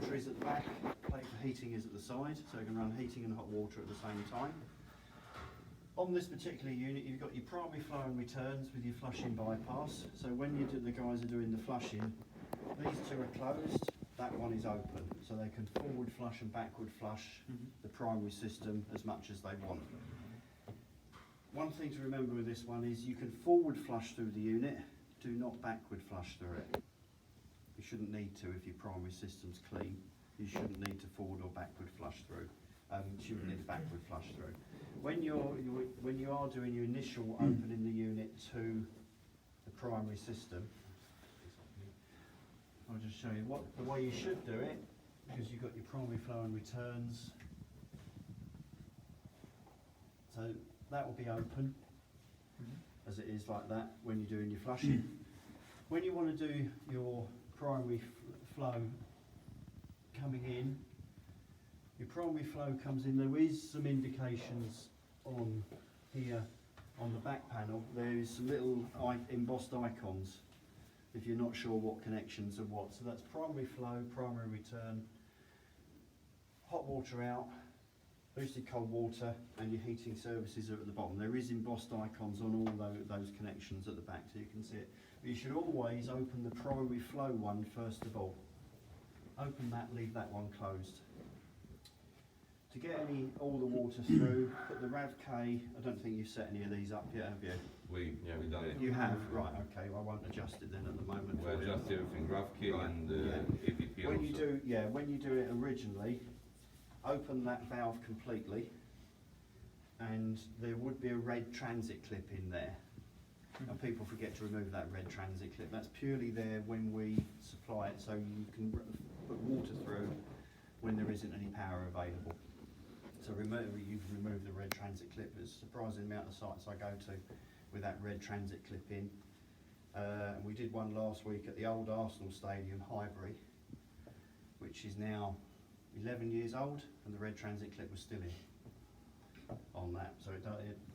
water is at the back, plate for heating is at the side, so you can run heating and hot water at the same time. On this particular unit, you've got your primary flow and returns with your flushing bypass. So when the guys are doing the flushing, these two are closed, that one is open. So they can forward flush and backward flush the primary system as much as they want. One thing to remember with this one is you can forward flush through the unit, do not backward flush through it. You shouldn't need to if your primary system's clean. You shouldn't need to forward or backward flush through. You shouldn't need to backward flush through. When you are doing your initial opening the unit to the primary system, I'll just show you the way you should do it, because you've got your primary flow and returns. So that will be open as it is like that when you're doing your flushing. When you want to do your primary flow coming in, your primary flow comes in, there is some indications on here on the back panel. There is some little embossed icons if you're not sure what connections are what. So that's primary flow, primary return, hot water out, boosted cold water, and your heating services are at the bottom. There is embossed icons on all those connections at the back so you can see it. But you should always open the primary flow one first of all. Open that, leave that one closed. To get all the water through, put the RAV-K, I don't think you've set any of these up yet, have you? We've done it. You have, right, okay, well, I won't adjust it then at the moment. We adjust everything, RAV-K Right, and yeah. APP When also. you do it originally, open that valve completely, and there would be a red transit clip in there. And people forget to remove that red transit clip. That's purely there when we supply it, so you can put water through when there isn't any power available. So you've removed the red transit clip. There's a surprising amount of sites I go to with that red transit clip in. And we did one last week at the old Arsenal Stadium, Highbury, which is now 11 years old, and the red transit clip was still in on that. So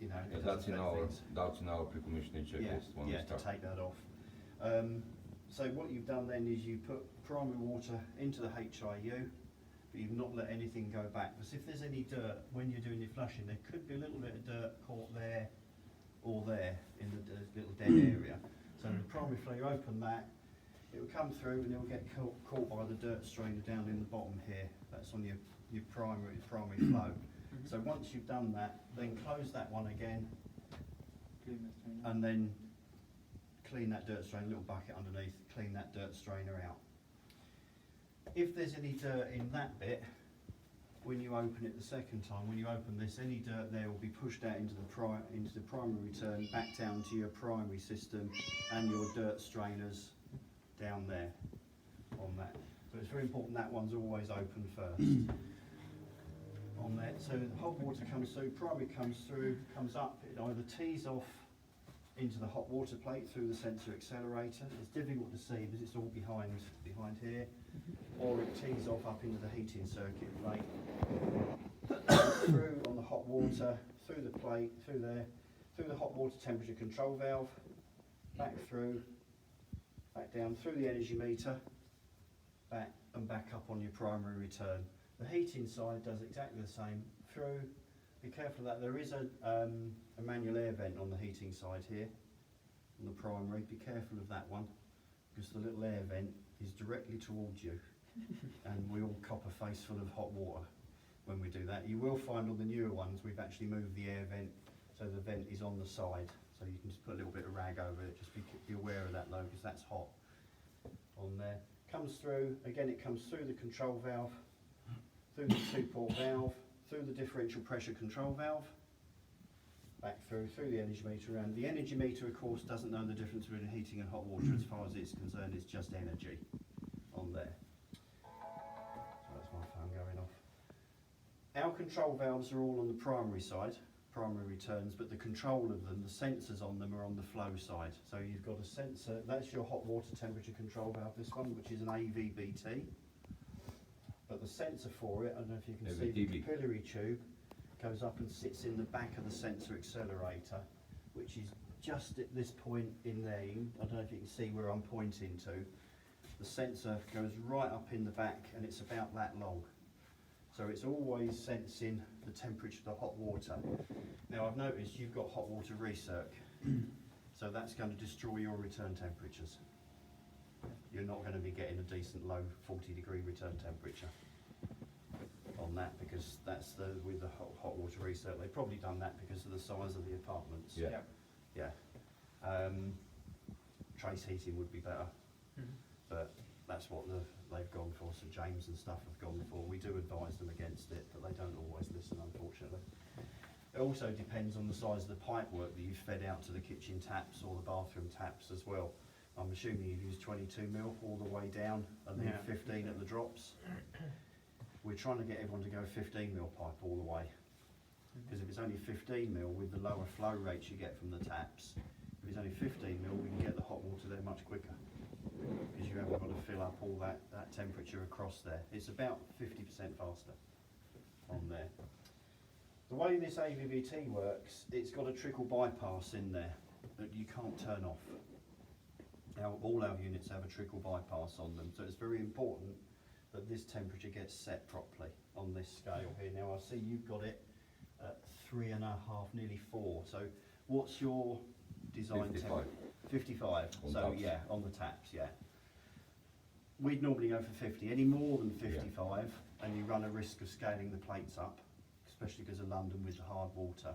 you know, Yeah, that's in our pre-commissioning checklist when we to start. take that off. So what you've done then is you put primary water into the HIU, but you've not let anything go back. Because if there's any dirt when you're doing your flushing, there could be a little bit of dirt caught there or there in the little dead area. So the primary flow, you open that, it will come through and it will get caught by the dirt strainer down in the bottom here. That's on your primary flow. So once you've done that, then close that one again, and then clean that dirt strainer, little bucket underneath, clean that dirt strainer out. If there's any dirt in that bit, when you open it the second time, when you open this, any dirt there will be pushed out into the primary return, back down to your primary system and your dirt strainers down there on that. So it's very important that one's always open first. On there, so the hot water comes through, primary comes through, comes up, it either tees off into the hot water plate through the sensor accelerator. It's difficult to see because it's all behind here, or it tees off up into the heating circuit plate, through on the hot water, through the plate, through there, through the hot water temperature control valve, back through, back down through the energy meter, back and back up on your primary return. The heating side does exactly the same. Through, be careful of that. There is a manual air vent on the heating side here, on the primary. Be careful of that one, because the little air vent is directly towards you, and we all cop a face full of hot water when we do that. You will find on the newer ones we've actually moved the air vent, so the vent is on the side, so you can just put a little bit of rag over it. Just be aware of that though, because that's hot on there. Comes through, again it comes through the control valve, through the two-port valve, through the differential pressure control valve, back through the energy meter around. The energy meter, of course, doesn't know the difference between heating and hot water as far as it's concerned. It's just energy on there. So that's my phone going off. Our control valves are all on the primary side, primary returns, but the control of them, the sensors on them, are on the flow side. So you've got a sensor, that's your hot water temperature control valve, this one, which is an AVBT. But the sensor for it, I don't know if you can see, the capillary tube goes up and sits in the back of the sensor accelerator, which is just at this point in there. I don't know if you can see where I'm pointing to. the sensor goes right up in the back and it's about that long. So it's always sensing the temperature of the hot water. Now I've noticed you've got hot water recirc, so that's going to destroy your return temperatures. You're not going to be getting a decent low 40-degree return temperature on that, because that's with the hot water recirc. They've probably done that because of the size of the apartments. Yeah. Yeah. Trace heating would be better, but that's what they've gone for. St James and stuff have gone for. We do advise them against it, but they don't always listen, unfortunately. It also depends on the size of the pipe work that you've fed out to the kitchen taps or the bathroom taps as well. I'm assuming you've used 22 mil all the way down and then 15 at the drops. We're trying to get everyone to go 15 mil pipe all the way, because if it's only 15 mil with the lower flow rates you get from the taps, if it's only 15 mil, we can get the hot water there much quicker, because you haven't got to fill up all that temperature across there. It's about 50% faster on there. The way this AVBT works, it's got a trickle bypass in there that you can't turn off. Now, all our units have a trickle bypass on them, so it's very important that this temperature gets set properly on this scale here. Now, I see you've got it at 3.5, nearly 4. So, what's your design 55. temperature? 55. On So, taps. yeah, on the taps, yeah. We'd normally go for 50. Any more than 55, and you run a risk of scaling the plates up, especially because of London with the hard water.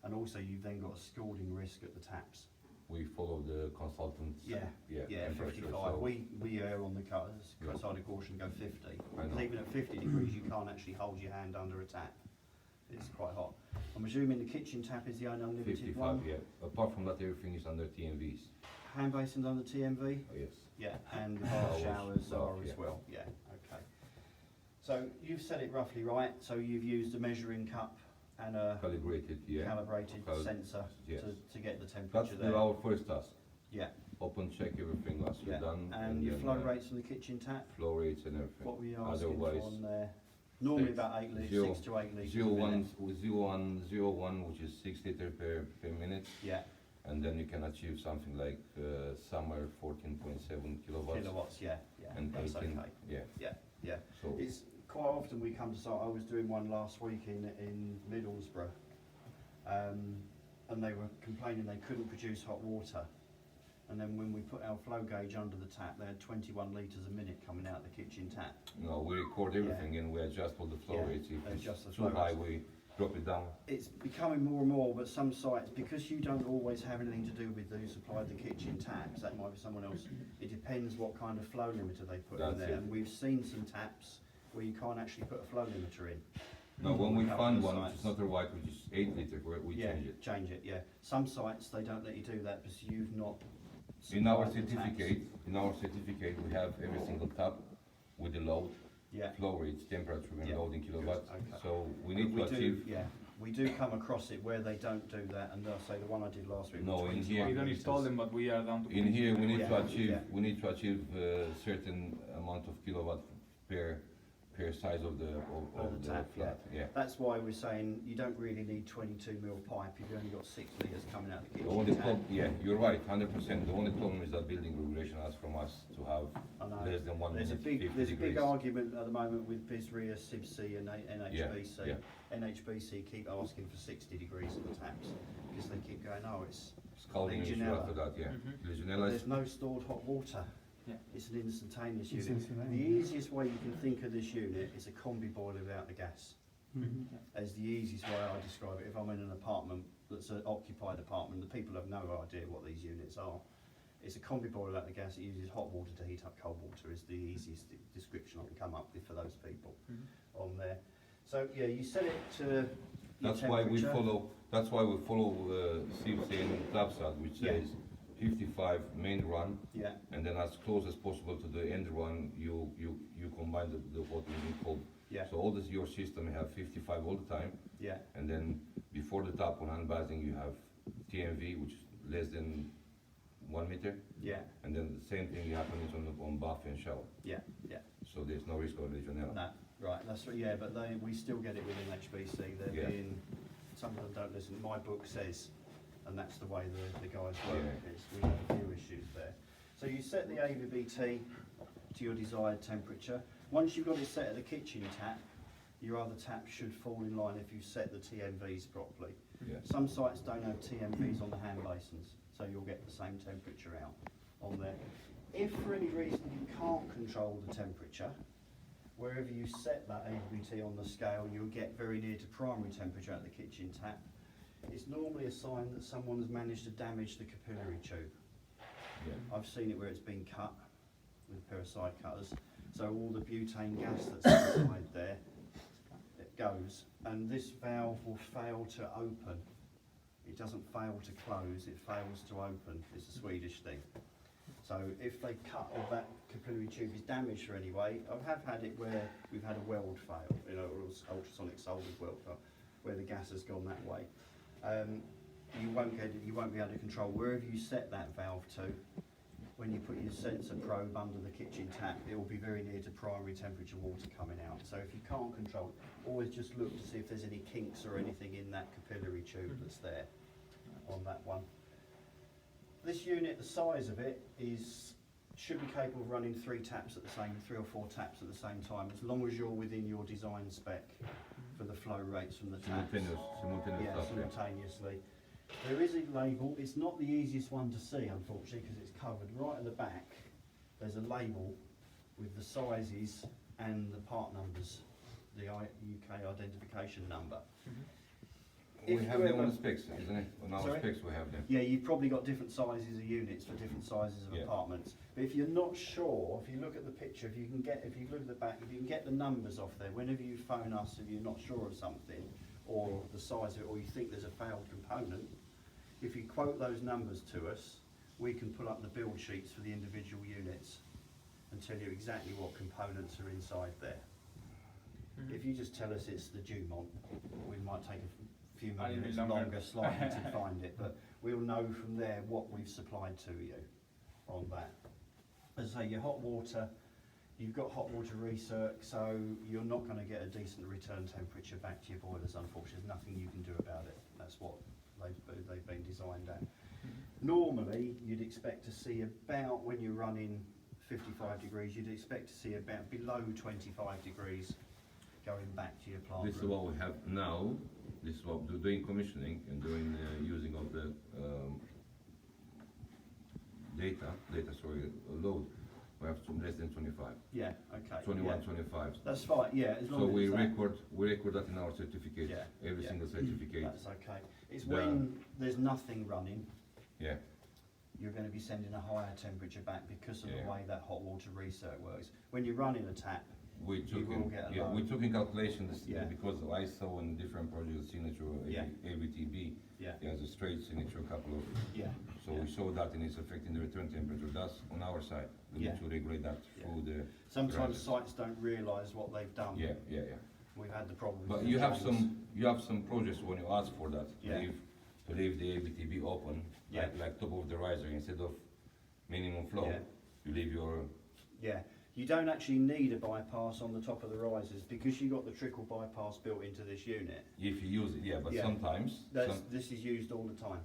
And also, you've then got a scalding risk at the taps. We follow the consultants. Yeah, temperature, 55. so We err on the side of caution, go 50. I Because know. even at 50 degrees, you can't actually hold your hand under a tap. It's quite hot. I'm assuming the kitchen tap is the only unlimited 55, one. yeah. Apart from that, everything is under TMVs. Hand basins under TMV. Oh, yes. Yeah, and the bath Showers, showers are bath, as yeah. well. Yeah, okay. So you've said it roughly right. So you've used a measuring cup and a Calibrated, yeah. calibrated Cal- sensor yes. to get the That's temperature there. our first task. Yeah, Open, check everything as yeah. we've done. And your then, flow rates on the kitchen tap. Flow rates and everything. What were you asking Otherwise, for on there? Normally six- about 8 litres, zero- 6 to 8 litres. 0.1, which is 6 liters per minute. Yeah, And then you can achieve something like somewhere 14.7 kilowatts. kilowatts, yeah, And that's 18, okay. yeah. Yeah, So it's quite often we come to site. I was doing one last week in Middlesbrough, and they were complaining they couldn't produce hot water. And then when we put our flow gauge under the tap, they had 21 litres a minute coming out the kitchen tap. no, we record everything and we adjust all the flow Yeah, rates. If it's adjust the too flow high, rates. we drop it down. It's becoming more and more, but some sites, because you don't always have anything to do with who supplied the kitchen taps, that might be someone else. It depends what kind of flow limiter they put in That's there. it. And we've seen some taps where you can't actually put a flow limiter in. Now, when we Couple find of one which sites. is not a white, which is 8 liter, we Yeah, change it. yeah. Some sites, they don't let you do that because you've not. In our supplied the taps. certificate, we have every single tap with the load, Yeah. flow rates, temperature, and Yeah. load in kilowatts. Okay. So we need to We do, achieve. yeah, we do come across it where they don't do that, and I'll say the one I did last week. No, was in 21 here- We don't litres. install them, but we are down to. In here, we need to Yeah, achieve. yeah. We need to achieve a certain amount of kilowatt per size of the Of the tap, flat. Yeah. That's why we're saying you don't really need 22 mil pipe if you've only got 6 litres coming out the The only kitchen tap. problem, yeah, you're right, 100%. The only problem is that building regulation asks from us to have I know. less than 1 There's a minute, big, 50 there's a degrees. big argument at the moment with BISRIA, CIBC and NHBC. yeah. NHBC keep asking for 60 degrees at the taps because they keep going, oh, it's Scalding issue Legionella. after that, yeah. Mhm. Legionella is there's no stored hot water. Yeah. It's an instantaneous It's unit. instantaneous. The easiest way you can think of this unit is a combi boiler without the gas. As the easiest way I describe it. If I'm in an apartment that's an occupied apartment, the people have no idea what these units are. It's a combi boiler without the gas. It uses hot water to heat up cold water. Is the easiest description I can come up with for those people on there. So yeah, you set it to your That's why we temperature. follow CIBC and TAPSAT, which Yeah. says 55 main run, Yeah, and then as close as possible to the end run, you combine the hot and cold. yeah, So all this your system have 55 all the time, yeah, and then before the tap on hand basing you have TMV, which is less than 1 meter, yeah, and then the same thing happens on bath and shower. yeah, yeah. So there's no risk of Legionella. No, right, that's right, yeah, but we still get it within HBC. They're Yeah. being, some of them don't listen. My book says, and that's the way the guys work. Yeah. We have a few issues there. So you set the AVBT to your desired temperature. Once you've got it set at the kitchen tap, your other tap should fall in line if you set the TMVs properly. Yeah. Some sites don't have TMVs on the hand basins, so you'll get the same temperature out on there. If for any reason you can't control the temperature, wherever you set that ABT on the scale, you'll get very near to primary temperature at the kitchen tap. It's normally a sign that someone's managed to damage the capillary tube. Yeah. I've seen it where it's been cut with a pair of side cutters, so all the butane gas that's inside there, it goes, and this valve will fail to open. It doesn't fail to close, it fails to open. It's a Swedish thing. So if they cut or that capillary tube is damaged or any way, I have had it where we've had a weld fail, you know, or ultrasonic soldered weld fail, where the gas has gone that way. You won't be able to control wherever you set that valve to. When you put your sensor probe under the kitchen tap, it will be very near to primary temperature water coming out. So if you can't control it, always just look to see if there's any kinks or anything in that capillary tube that's there on that one. This unit, the size of it should be capable of running 3 or 4 taps at the same time, as long as you're within your design spec for the flow rates from the taps. Simultaneous Yeah, stuff, yeah. simultaneously. There is a label. It's not the easiest one to see, unfortunately, because it's covered right at the back. There's a label with the sizes and the part numbers, the UK identification number. We If have you them on ever- the specs, isn't it? On our Sorry? specs we have them. Yeah, you've probably got different sizes of units for different sizes of Yeah. apartments. But if you're not sure, if you look at the picture, if you look at the back, if you can get the numbers off there, whenever you phone us, if you're not sure of something, or the size of it, or you think there's a failed component, if you quote those numbers to us, we can pull up the build sheets for the individual units and tell you exactly what components are inside there. If you just tell us it's the Dumont, we might take a few A little minutes bit longer. longer slightly to find it, but we'll know from there what we've supplied to you on that. As I say, your hot water, you've got hot water recirc, so you're not going to get a decent return temperature back to your boilers, unfortunately. There's nothing you can do about it. That's what they've been designed at. Normally, you'd expect to see about, when you're running 55 degrees, you'd expect to see about below 25 degrees going back to your plant This is room. what we have now. This is what we're doing commissioning and doing using of the load. We have less than 25, Yeah, okay. 21, yeah. 25. That's fine, yeah, as long So as we it's that. record that in our certificate, Yeah, every yeah. single certificate. That's okay. It's The- when there's nothing running, Yeah, you're going to be sending a higher temperature back because of Yeah. the way that hot water recirc works. When you're running a tap, we took will in, get a yeah, load. we took in calculations Yeah. because I saw in different projects signature Yeah. ABTB. yeah, It has a straight signature, a couple of. yeah, So yeah. we saw that and it's affecting the return temperature. That's on our side. We Yeah. need to regulate that Yeah. through the. Sometimes Granted. sites don't realise what they've done. Yeah, yeah, yeah. We've had the problem. But with you have James. some projects when you ask for that, Yeah. to leave the ABTB open, Yeah. like top of the riser, instead of minimum flow, Yeah. you leave your, Yeah, you don't actually need a bypass on the top of the risers because you've got the trickle bypass built into this unit. if you use it, yeah, but Yeah. sometimes, This is used all the time.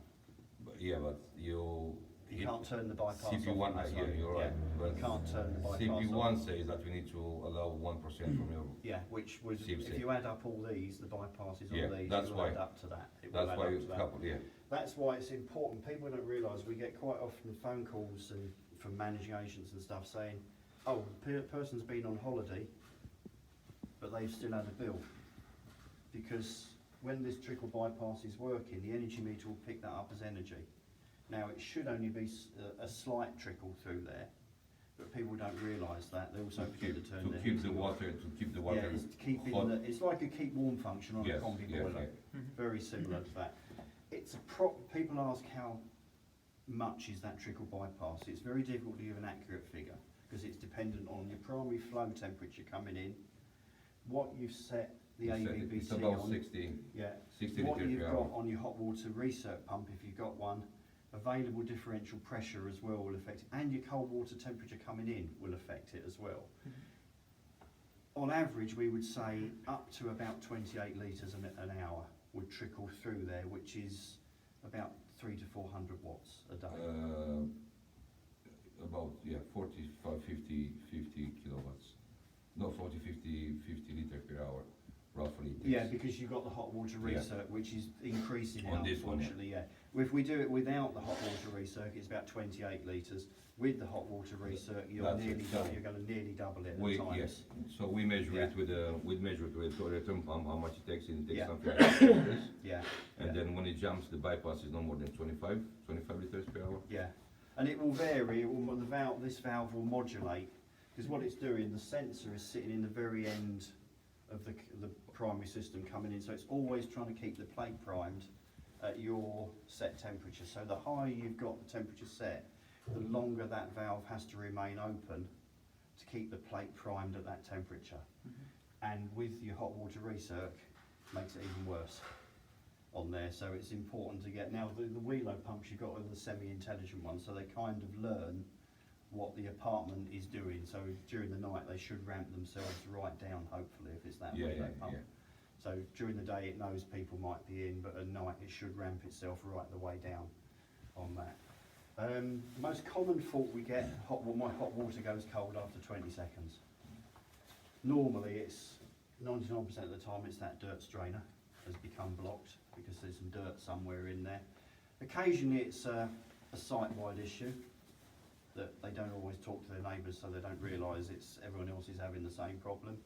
but you. You it- can't turn the bypass off. CP1, on this yeah, one. you're right, but You can't turn the bypass CP1 off. says that we need to allow 1% from your, Yeah, which would, Seems if it. you add up all these, the bypasses Yeah, on these, that's it will why. add up to that. It will that's add why up you to that. couple, yeah. That's why it's important. People don't realise we get quite often phone calls and from managing agents and stuff saying, "Oh, the person's been on holiday, but they've still had a bill." Because when this trickle bypass is working, the energy meter will pick that up as energy. Now it should only be a slight trickle through there, but people don't realise that. They also forget to turn their To keep heating the off. water, to keep the Yeah, water it's to keep hot. it's like a keep warm function on Yes, a combi yes, boiler. yeah. Very similar to that. It's a people ask how much is that trickle bypass. It's very difficult to give an accurate figure because it's dependent on your primary flow temperature coming in, what you've set the It's ABBC about on, 60 yeah, 60 what liters you've per got hour. on your hot water recirc pump if you've got one, available differential pressure as well will affect it, and your cold water temperature coming in will affect it as well. On average, we would say up to about 28 litres an hour would trickle through there, which is about 300 to 400 watts a day. about, yeah, 45, 50 kilowatts. No, 40, 50 liter per hour, roughly. it Yeah, takes. because you've got the hot water Yeah. recirc, which is increasing On now, this one, yeah. unfortunately, yeah. If we do it without the hot water recirc, it's about 28 litres. With the hot water recirc, That's it, so- you're gonna nearly double it We, at times. yes, so we measure it Yeah. with a, we measure it with a return pump, how much it takes, and it takes Yeah. something like 4 liters. Yeah, And yeah. then when it jumps, the bypass is no more than 25 liters per hour. Yeah, and it will vary, this valve will modulate, because what it's doing, the sensor is sitting in the very end of the primary system coming in, so it's always trying to keep the plate primed at your set temperature. So the higher you've got the temperature set, the longer that valve has to remain open to keep the plate primed at that temperature. And with your hot water recirc, makes it even worse on there, so it's important to get, now the Wheelo pumps you've got are the semi-intelligent ones, so they kind of learn what the apartment is doing, so during the night they should ramp themselves right down, hopefully, if it's that Yeah, Wheelo yeah, pump. yeah. So during the day it knows people might be in, but at night it should ramp itself right the way down on that. The most common fault we get, my hot water goes cold after 20 seconds. Normally it's 99% of the time it's that dirt strainer has become blocked because there's some dirt somewhere in there. Occasionally it's a site-wide issue that they don't always talk to their neighbours, so they don't realise everyone else is having the same problem.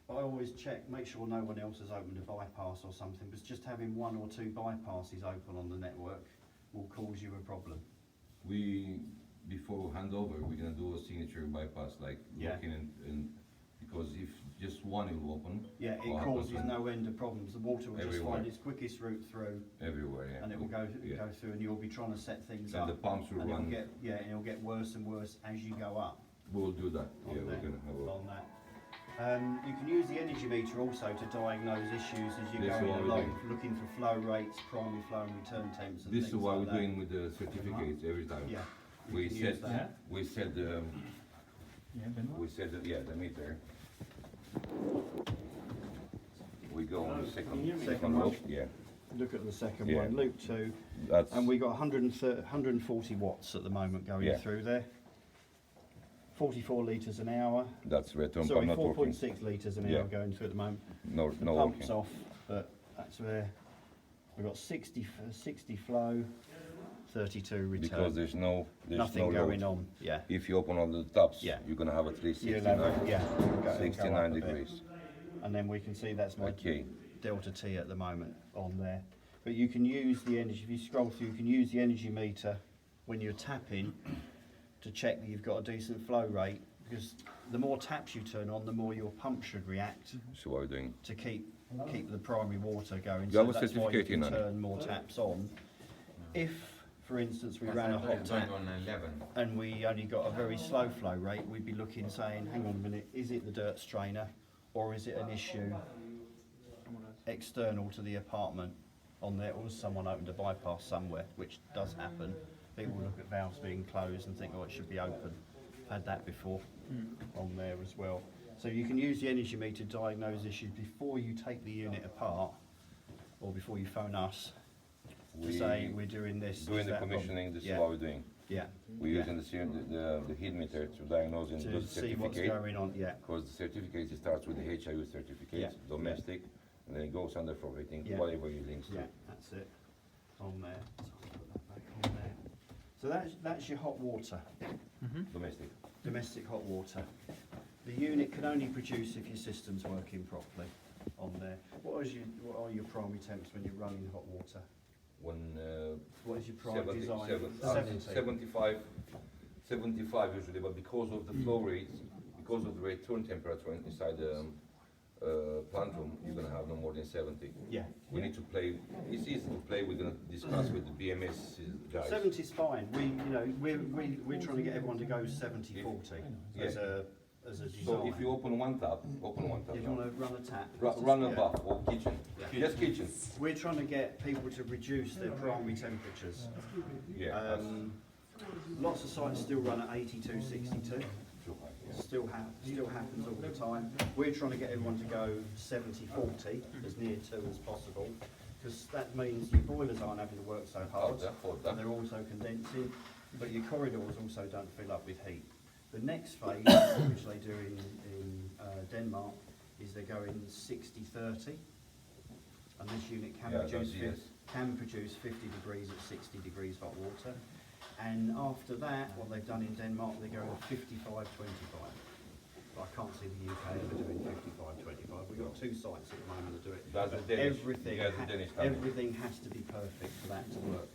But I always check, make sure no one else has opened a bypass or something, because just having 1 or 2 bypasses open on the network will cause you a problem. We, before handover, we're gonna do a signature bypass, like Yeah. looking and, because if just one will open. Yeah, what it happens causes when- no end of problems. The water will just Everywhere. find its quickest route through, Everywhere, yeah. and it will go Yeah. through, and you'll be trying to set things And up. the pumps will And it'll run, get, yeah, and it'll get worse and worse as you go up we'll do that, on yeah, we're there, gonna have a. on that. You can use the energy meter also to diagnose issues as you're This is going what we're along, looking for flow rates, primary flow and return temps and This things is what like we're that. doing with the certificates every time. Yeah, you We can set, use that. we set the, we set the, yeah, the meter. We go on the second Second row, one. yeah, Look at the second Yeah. one, loop 2, that's, and we got 140 watts at the moment going Yeah. through there. 44 litres an hour. that's return Sorry, pump not working. 4.6 litres an Yeah. hour going through at the moment. No, The no pump's working. off, but that's where we've got 60 flow, 32 return. Because there's no Nothing load. going on, yeah. If you open all the taps, Yeah. you're gonna have at least You'll have 69, a- yeah, it'll go up 69 a bit. degrees. And then we can see that's my Okay, delta T at the moment on there. But you can use the energy, if you scroll through, you can use the energy meter when you're tapping to check that you've got a decent flow rate, because the more taps you turn on, the more your pump should react so what we're doing, to keep the primary water going. You have a that's why you certificate can in on it? turn more taps on. If, for instance, we ran a hot tap on 11. and we only got a very slow flow rate, we'd be looking saying, hang on a minute, is it the dirt strainer or is it an issue external to the apartment on there, or has someone opened a bypass somewhere, which does happen. People look at valves being closed and think, oh, it should be open. I've had that before on there as well. So you can use the energy meter to diagnose issues before you take the unit apart or before you phone us to we, say we're doing this. doing is the that problem." commissioning, this is Yeah. what we're doing. Yeah. We're Yeah. using the heat meter to diagnose and do To the see what's certificate. going on, yeah. Because the certificate, it starts with the HIU certificate, Yeah. domestic, and then it goes under for rating, Yeah. whatever you links to. Yeah, that's it, on there. So I'll put that back on there. So that's your hot water, Domestic. domestic hot water. The unit can only produce if your system's working properly on there. What are your primary temps when you're running hot water? When, What is your primary 70, design? 75, 75 usually, but because of the flow rates, because of the return temperature inside the plant room, you're gonna have no more than 70. Yeah. We need to play, it's easy to play, we're gonna discuss with the BMS guys. 70's fine. We're trying to get everyone to go 70-40 as a design. So if you open one tap If you now. want to run a tap. Run a Yeah. bath or kitchen, Yeah. just kitchen. We're trying to get people to reduce their primary temperatures. Yeah, that's Lots of sites still run at 82, 62. too high, yeah. Still happens all the time. We're trying to get everyone to go 70-40, as near to as possible, because that means your boilers aren't having to work so hard. Hold that. And they're also condensing. but your corridors also don't fill up with heat. The next phase, which they do in Denmark, is they're going 60-30, and this unit can Yeah, produce that's yes. can produce 50 degrees at 60 degrees hot water. And after that, what they've done in Denmark, they go 55-25. I can't see the UK ever doing 55-25. We've got 2 sites at the moment that do it. That's the But Danish. everything, Yeah, the Danish company. everything has to be perfect for that to work.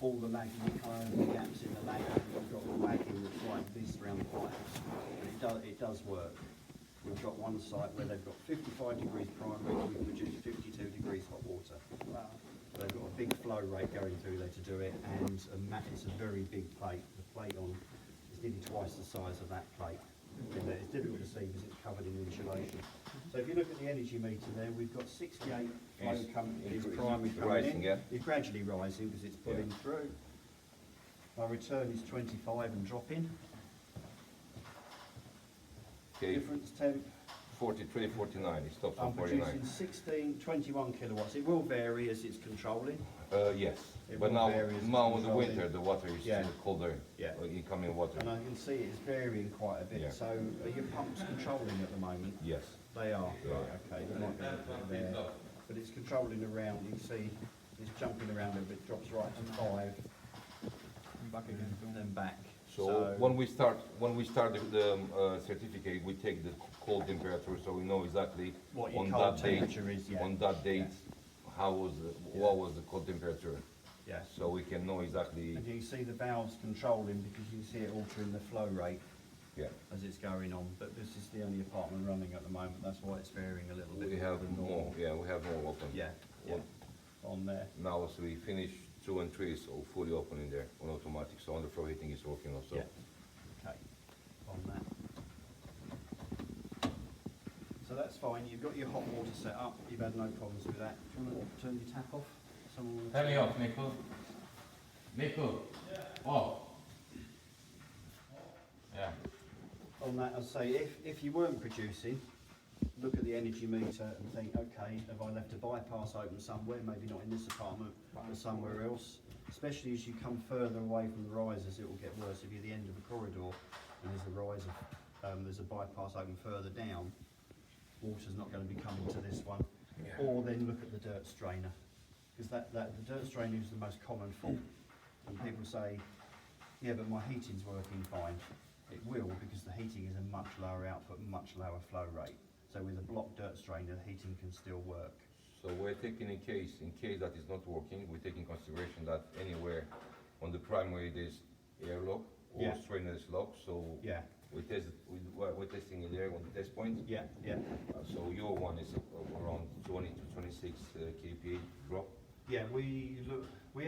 All the lagging, the gaps in the lagging, you've got the lagging that's like this around the pipe. And it does work. We've got one site where they've got 55 degrees primary, we produce 52 degrees hot water. Wow. They've got a big flow rate going through there to do it, and it's a very big plate. The plate on is nearly twice the size of that plate. It's difficult to see because it's covered in insulation. So if you look at the energy meter there, we've got 68 flow It's coming, it's increasing, primary coming rising, in. yeah. It's gradually rising because it's pulling through. My return is 25 and dropping. Okay, Difference temp, 43, 49, it stops I'm on 49. producing 21 kilowatts. It will vary as it's controlling. Yes, It but will now, vary as it's now in the controlling. winter, the water is Yeah. still colder, Yeah. incoming water. And I can see it's varying quite a bit. Yeah. So are your pumps controlling at the moment? Yes. They are, Yeah. right, okay, there might be a bit there, but it's controlling around, you can see, it's jumping around a bit, drops right to 5, And back again. and then back. So when we start the certificate, we take the cold temperature, so we know exactly What your on cold that date, temperature is, yeah. on that date, what was the cold temperature, Yeah, so we can know exactly. and you can see the valves controlling because you can see it altering the flow rate Yeah. as it's going on, but this is the only apartment running at the moment, that's why it's varying a little bit. We have than more. normal. Yeah, we have more open. Yeah, yeah, on there. Now, as we finish 2 and 3, so fully open in there on automatic. So underfloor heating is working also. Yeah. Okay, on that. So that's fine, you've got your hot water set up, you've had no problems with that. Do you want to turn your tap off? Someone will Turn me off, Nico. Nico. Off. Yeah. On that, I'd say if you weren't producing, look at the energy meter and think, okay, have I left a bypass open somewhere, maybe not in this apartment, but somewhere else? Especially as you come further away from the risers, it will get worse. If you're at the end of a corridor and there's a riser, there's a bypass open further down, water's not going to be coming to this one. Or then look at the dirt strainer, because the dirt strainer is the most common fault. And people say, yeah, but my heating's working fine. It will, because the heating is a much lower output, much lower flow rate. So with a block dirt strainer, the heating can still work. So we're taking in case that is not working, we take in consideration that anywhere on the primary there's airlock or Yeah. strainer is locked. So Yeah, we test it, we're testing it there on the test point. yeah, yeah. So your one is around 20 to 26 kPa drop. Yeah, we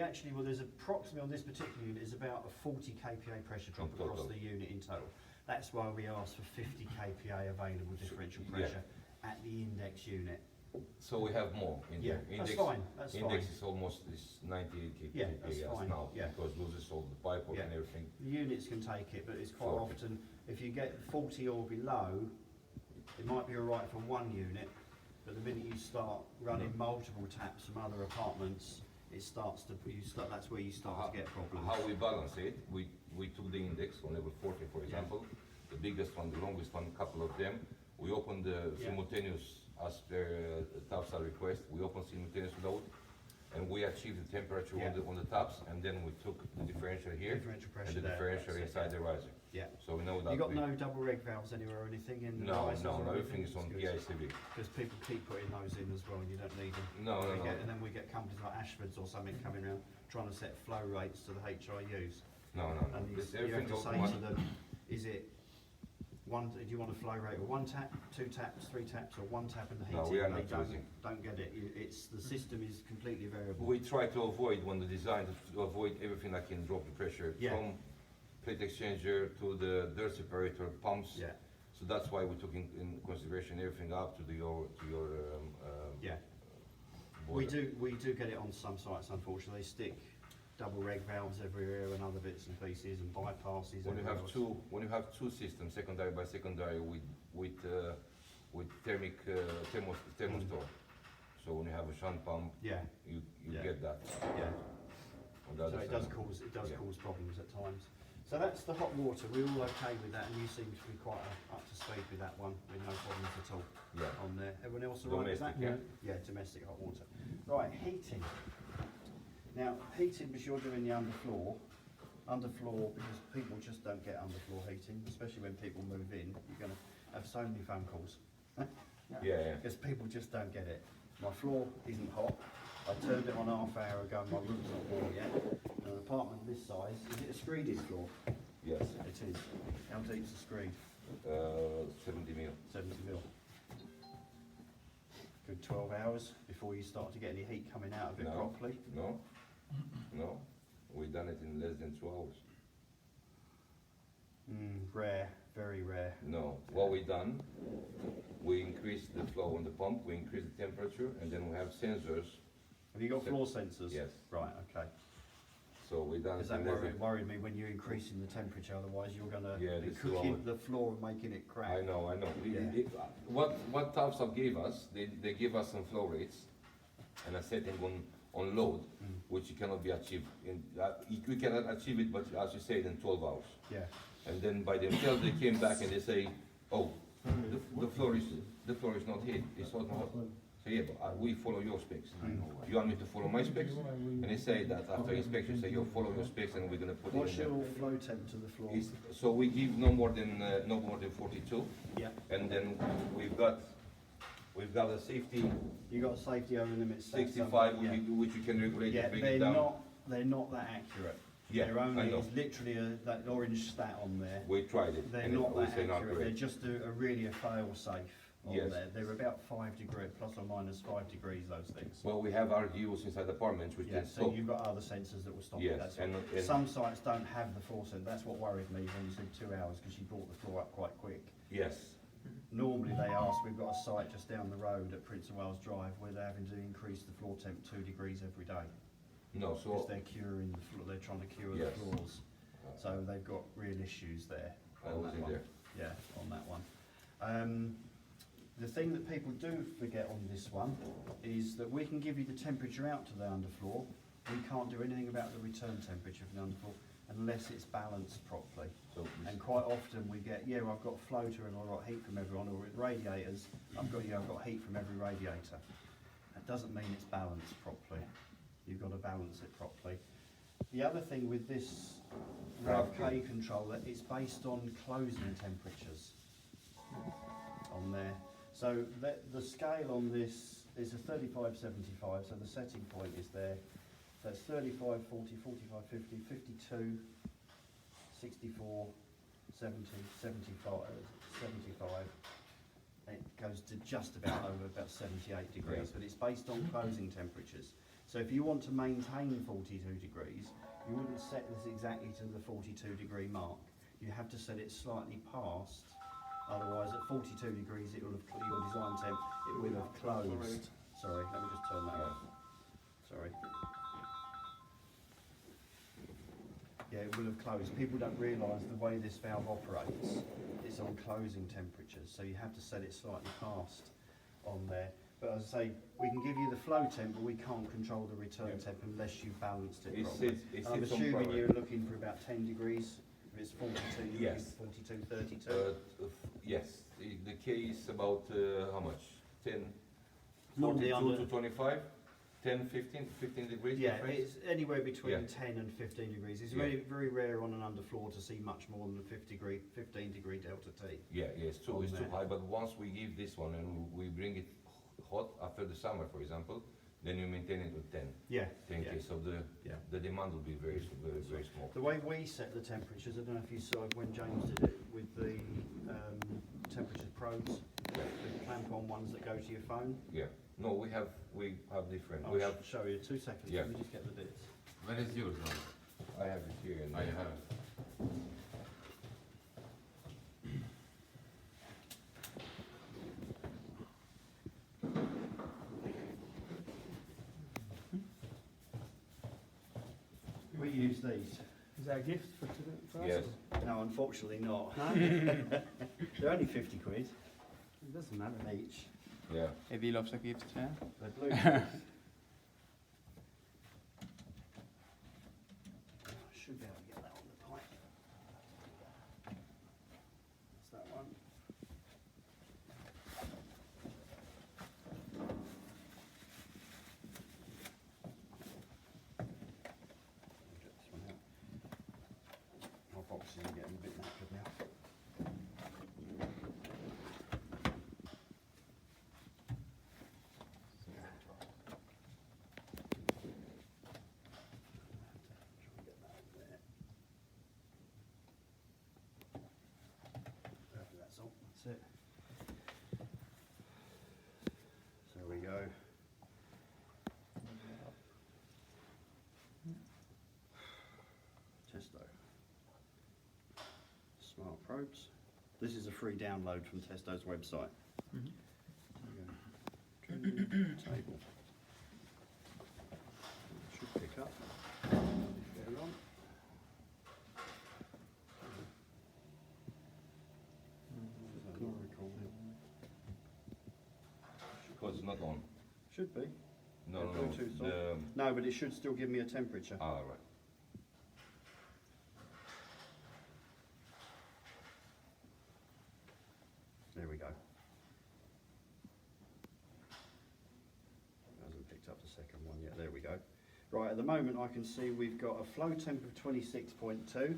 actually, well, there's approximately on this particular unit, is about a 40 kPa pressure drop In total. across the unit in total. That's why we asked for 50 kPa available differential yeah. pressure at the index unit. So we have more in Yeah, there. that's fine, that's Index fine. is almost 98 Yeah, kPa that's fine, now, yeah. because loses all the pipe work Yeah. and everything. The units can take it, but it's quite 40. often, if you get 40 or below, it might be alright for one unit, but the minute you start running multiple taps from other apartments, it starts to, that's where you start to get problems. How we balance it, we took the index on level 40, for example, the biggest one, the longest one, couple of them. We opened the Yeah. simultaneous, as per TAPSA request, we opened simultaneous load, and we achieved the temperature Yeah. on the taps, and then we took the differential here, Differential and pressure the there. differential that's it, inside the riser. Yeah. So we know that. You got we- no double reg valves anywhere or anything in the No, risers or everything is on EICV. Because people keep putting those in as well, and you don't need them. No, no, We no. get- And then we get companies like Ashford's or something coming around trying to set flow rates to the HIUs. No, no, no. And you It's have everything to say automatic. to them, is it one, do you want a flow rate of 1 tap, 2 taps, 3 taps, or 1 tap and the heating? No, we are They not using. don't get it. It's, the system is completely variable. We try to avoid, when the design, to avoid everything that can drop the pressure Yeah. from plate exchanger to the dirt separator pumps. Yeah, So that's why we took in consideration everything up to your yeah. boiler. We do get it on some sites, unfortunately. They stick double reg valves everywhere and other bits and pieces and bypasses. When you everywhere have else. two systems, secondary by secondary, with thermic thermostat. So when you have a shunt pump, Yeah, you Yeah. get that. yeah. On the So other it does side. Yeah. cause problems at times. So that's the hot water. We're all okay with that, and you seem to be quite up to speed with that one, with no problems at all Yeah. on there. Everyone else all right with that? Domestic, yeah. Yeah, domestic hot water. Right, heating. Now, heating, because you're doing the underfloor, because people just don't get underfloor heating, especially when people move in. You're going to have so many phone calls. Yeah. Because people just don't get it. My floor isn't hot. I turned it on half hour ago, my room's not warm yet. An apartment this size, is it a screeded floor? Yes. It is. How deep's the screed? 70 mil. 70 mil. Good 12 hours before you start to get any heat coming out of it No. properly. No. No. We done it in less than 2 hours. Rare, very rare. No. What we done, we increased the flow on the pump, we increased the temperature, and then we have sensors. Have you got floor sensors? Yes. Right, okay. So we done Because it that in less than. worried me when you're increasing the temperature, otherwise you're going to Yeah, be this is cooking what- the floor and making it crack. I know. Yeah. What Tavsov gave us, they give us some flow rates and a setting on load, which cannot be achieved. We cannot achieve it, but as you said, in 12 hours. Yeah. And then by themselves, they came back and they say, oh, the floor is not hit, it's hot. So yeah, but we follow your specs. You want me to follow my specs? And they say that after inspection, say, you follow your specs and we're gonna put it What's in your there. flow temp to the floor? So we give no more than 42, Yeah. and then we've got a safety You got a safety over limit set 65, somewhere, yeah. which you can regulate Yeah, and bring they're it down. they're not that accurate. Yeah, They're I only, know. it's literally that orange stat on there. We tried it, They're and not we that say not accurate, they're great. just really a fail safe on Yes. there. They're about 5 degrees, plus or minus 5 degrees, those things. Well, we have RDUs inside apartments which Yeah, can so stop. you've got other sensors that will stop it, Yes, that's and, all. and Some sites don't have the floor sensor, that's what worried me when you said 2 hours, because you brought the floor up quite quick. yes, Normally they ask, we've got a site just down the road at Prince of Wales Drive where they're having to increase the floor temp 2 degrees every day. no, Because so they're curing the floor, they're trying to cure the Yes. floors. So they've got real issues there. I on was that in one. there. Yeah, on that one. The thing that people do forget on this one is that we can give you the temperature out to the underfloor. We can't do anything about the return temperature from the underfloor unless it's balanced properly. So And quite often we get, yeah, I've got a floater and I've got heat from everyone, or with radiators, I've got heat from every radiator. That doesn't mean it's balanced properly. You've got to balance it properly. The other thing with this RAV-K controller, it's based on closing temperatures on there. So the scale on this is a 35-75, so the setting point is there. So it's 35, 40, 45, 50, 52, 64, 70, 75, 75. It goes to just about over about 78 degrees, Yeah. but it's based on closing temperatures. So if you want to maintain 42 degrees, you wouldn't set this exactly to the 42 degree mark. You have to set it slightly past, otherwise at 42 degrees it will have, your design temp, it will have closed. Sorry, let me just turn that off. Sorry. Yeah, it will have closed. People don't realise the way this valve operates, it's on closing temperatures, so you have to set it slightly past on there. But as I say, we can give you the flow temp, but we can't control the return Yeah. temp unless you've balanced it It properly. sits- it And I'm sits on assuming power. you're looking for about 10 degrees. If it's 42, you're Yes. looking for 42, 32. Yes, the K is about how much? 10, Normally 42 under- to 25, 10, 15 degrees Yeah, difference? it's anywhere between Yeah. 10 and 15 degrees. It's Yeah. very, very rare on an underfloor to see much more than a 15 degree delta T. Yeah, it's too on there. high, but once we give this one and we bring it hot after the summer, for example, then you maintain it with 10, Yeah, 10 yeah. K, so Yeah. the demand will be very small. The way we set the temperatures, I don't know if you saw it when James did it with the temperature probes, Yeah. the clamp-on ones that go to your phone. Yeah, no, we have different, I'll we have, show you 2 seconds. Yeah. Let me just get the bits. Where is yours now? I have it here and I have it. We use these. Is that a gift for today? For us? Yes, No, unfortunately not. No? They're only 50 quid It doesn't matter. each. yeah. Eddie loves a gift, yeah? They're Bluetooth. probes. This is a free download from Testo's website. Mhm. Table. Should pick up. If they're on. Not recording. Because it's not on. Should be. No, Yeah, no, Bluetooth's no. The, No, but it should still give me a temperature. ah, right. There we go. Hasn't picked up the second one yet. There we go. Right, at the moment I can see we've got a flow temp of 26.2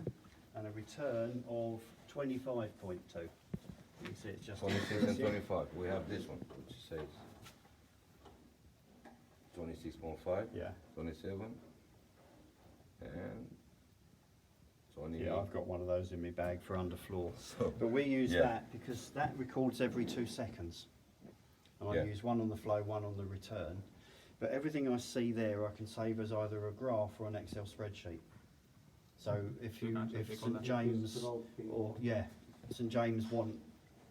and a return of 25.2. You can see it's just 26 and 25. We have this one, which says 26.5, Yeah, 27, and 28. yeah, I've got one of those in my bag for underfloor. So, But we use Yeah. that because that records every 2 seconds. And I Yeah. use one on the flow, one on the return. But everything I see there I can save as either a graph or an Excel spreadsheet. So if You you, can actually if click on St that. James or, yeah, St James want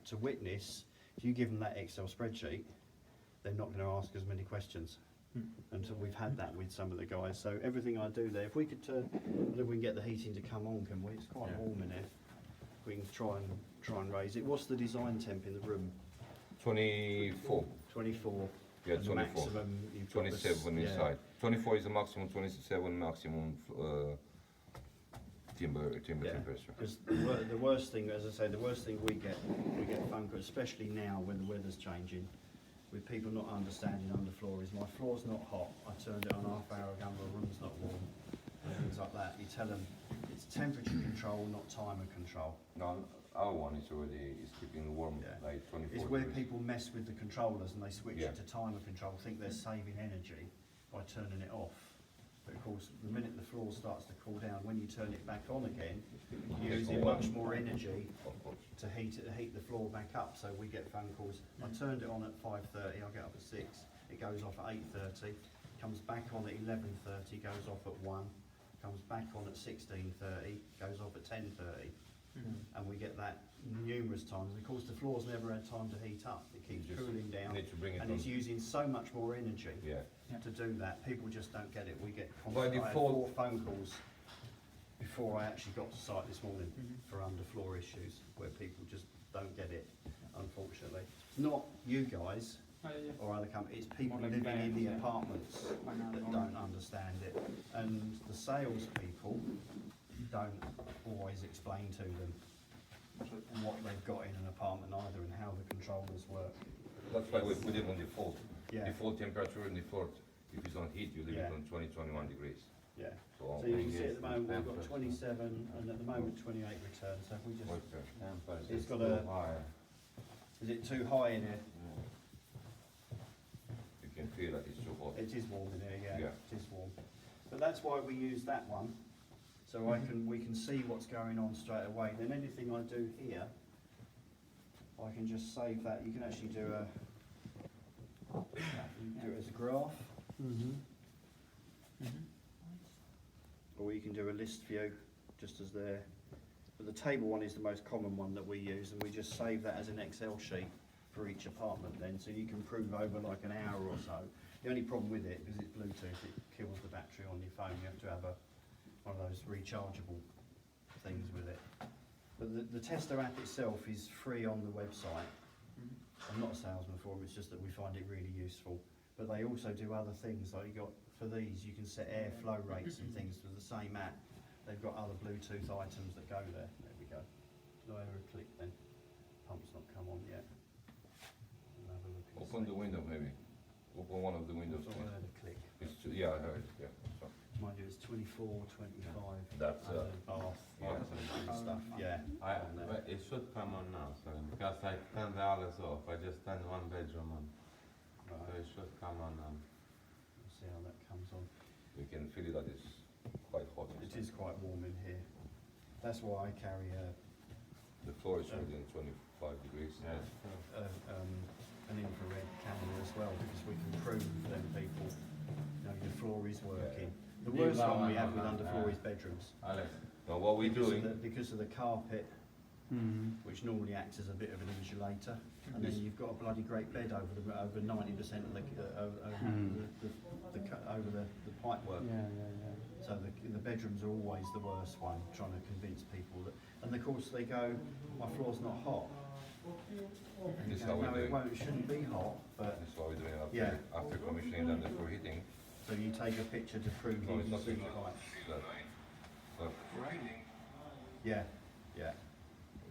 to witness, if you give them that Excel spreadsheet, they're not going to ask as many questions. Hmm. Until we've had that with some of the guys. So everything I do there, if we could turn, I don't know if we can get the heating to come on, can we? It's quite Yeah. warm in here. We can try and raise it. What's the design temp in the room? 24. 24. Yeah, and the 24. maximum you've got this- 27 yeah. inside. 24 is the maximum, 27 maximum timber Yeah. temperature. Because the worst thing, as I say, the worst thing we get phone calls, especially now when the weather's changing, with people not understanding underfloor is my floor's not hot. I turned it on half hour ago, my room's not warm, and things like that. You tell them it's temperature control, not timer control. No, our one is already is keeping warm, Yeah. like 24 It's where degrees. people mess with the controllers and they switch Yeah. it to timer control, think they're saving energy by turning it off. But of course, the minute the floor starts to cool down, when you turn it back on again, you're It's using all much on. more energy Of course. to heat the floor back up. So we get phone calls. I turned it on at 5:30. I get up at 6. It goes off at 8:30. Comes back on at 11:30. Goes off at 1. Comes back on at 16:30. Goes off at 10:30. And we get that numerous times. Of course, the floor's never had time to heat up. It keeps You just cooling down, need to bring it and it's on. using so much more energy Yeah. to do that. People just don't get it. We get By I had default- 4 phone calls before I actually got to site this morning Mhm. for underfloor issues where people just don't get it, unfortunately. Not you guys Oh, yeah, yeah. or other companies, it's people More like living in the vans, yeah. apartments I know, that I know. don't understand it. And the salespeople don't always explain to them what they've got in an apartment either and how the controllers work. That's why we put it on default. Yeah, Default temperature and default, if it's on heat, you leave Yeah. it on 20, 21 degrees. yeah. So, So you can see at the moment we've got 27 and at the moment 28 returns. So if we just, okay. it's got a, is it too high in here? You can feel that it's too hot. It is warm in here, yeah, Yeah. it is warm. But that's why we use that one, so we can see what's going on straight away. Then anything I do here, I can just save that. You can actually do it as a graph, Mm-hmm. or you can do a list view, just as there. But the table one is the most common one that we use, and we just save that as an Excel sheet for each apartment then, so you can prove over like an hour or so. The only problem with it, because it's Bluetooth, it kills the battery on your phone. You have to have one of those rechargeable things with it. But the Tester app itself is free on the website. I'm not a salesman for them, it's just that we find it really useful. But they also do other things, like you got, for these, you can set airflow rates and things to the same app. They've got other Bluetooth items that go there. There we go. Do I ever click then? Pump's not come on yet. We'll have a look and Open see. the window maybe. Open one of the windows, So I please. heard a click. Yeah, I heard it, yeah. So, Mind you, it's 24, 25. That's, and the bath yeah. and stuff, yeah. on there. But it should come on now, so because I turned the others off, I just turned one bedroom on, so Right, it should come on now. we'll see how that comes on. we can feel it that it's quite hot. It inside. is quite warm in here. That's why I carry The floor is already 25 degrees. Yeah. an infrared camera as well, because we can prove to them people, your floor is working. The Leave worst that one we one have on with that, underfloor yeah. is bedrooms. Alex, Now what we're doing, Because of the carpet which normally acts as a bit of an insulator, and then you've got a bloody great bed over 90% of the pipe work. So the bedrooms are always the worst one, trying to convince people that, and of course they go, my floor's not hot. And This you how go, we no, do it it. won't, it shouldn't be hot, but That's what we're doing after, Yeah. after commissioning and before heating. so you take a picture to prove No, you it's not see picture. right. So Yeah, yeah,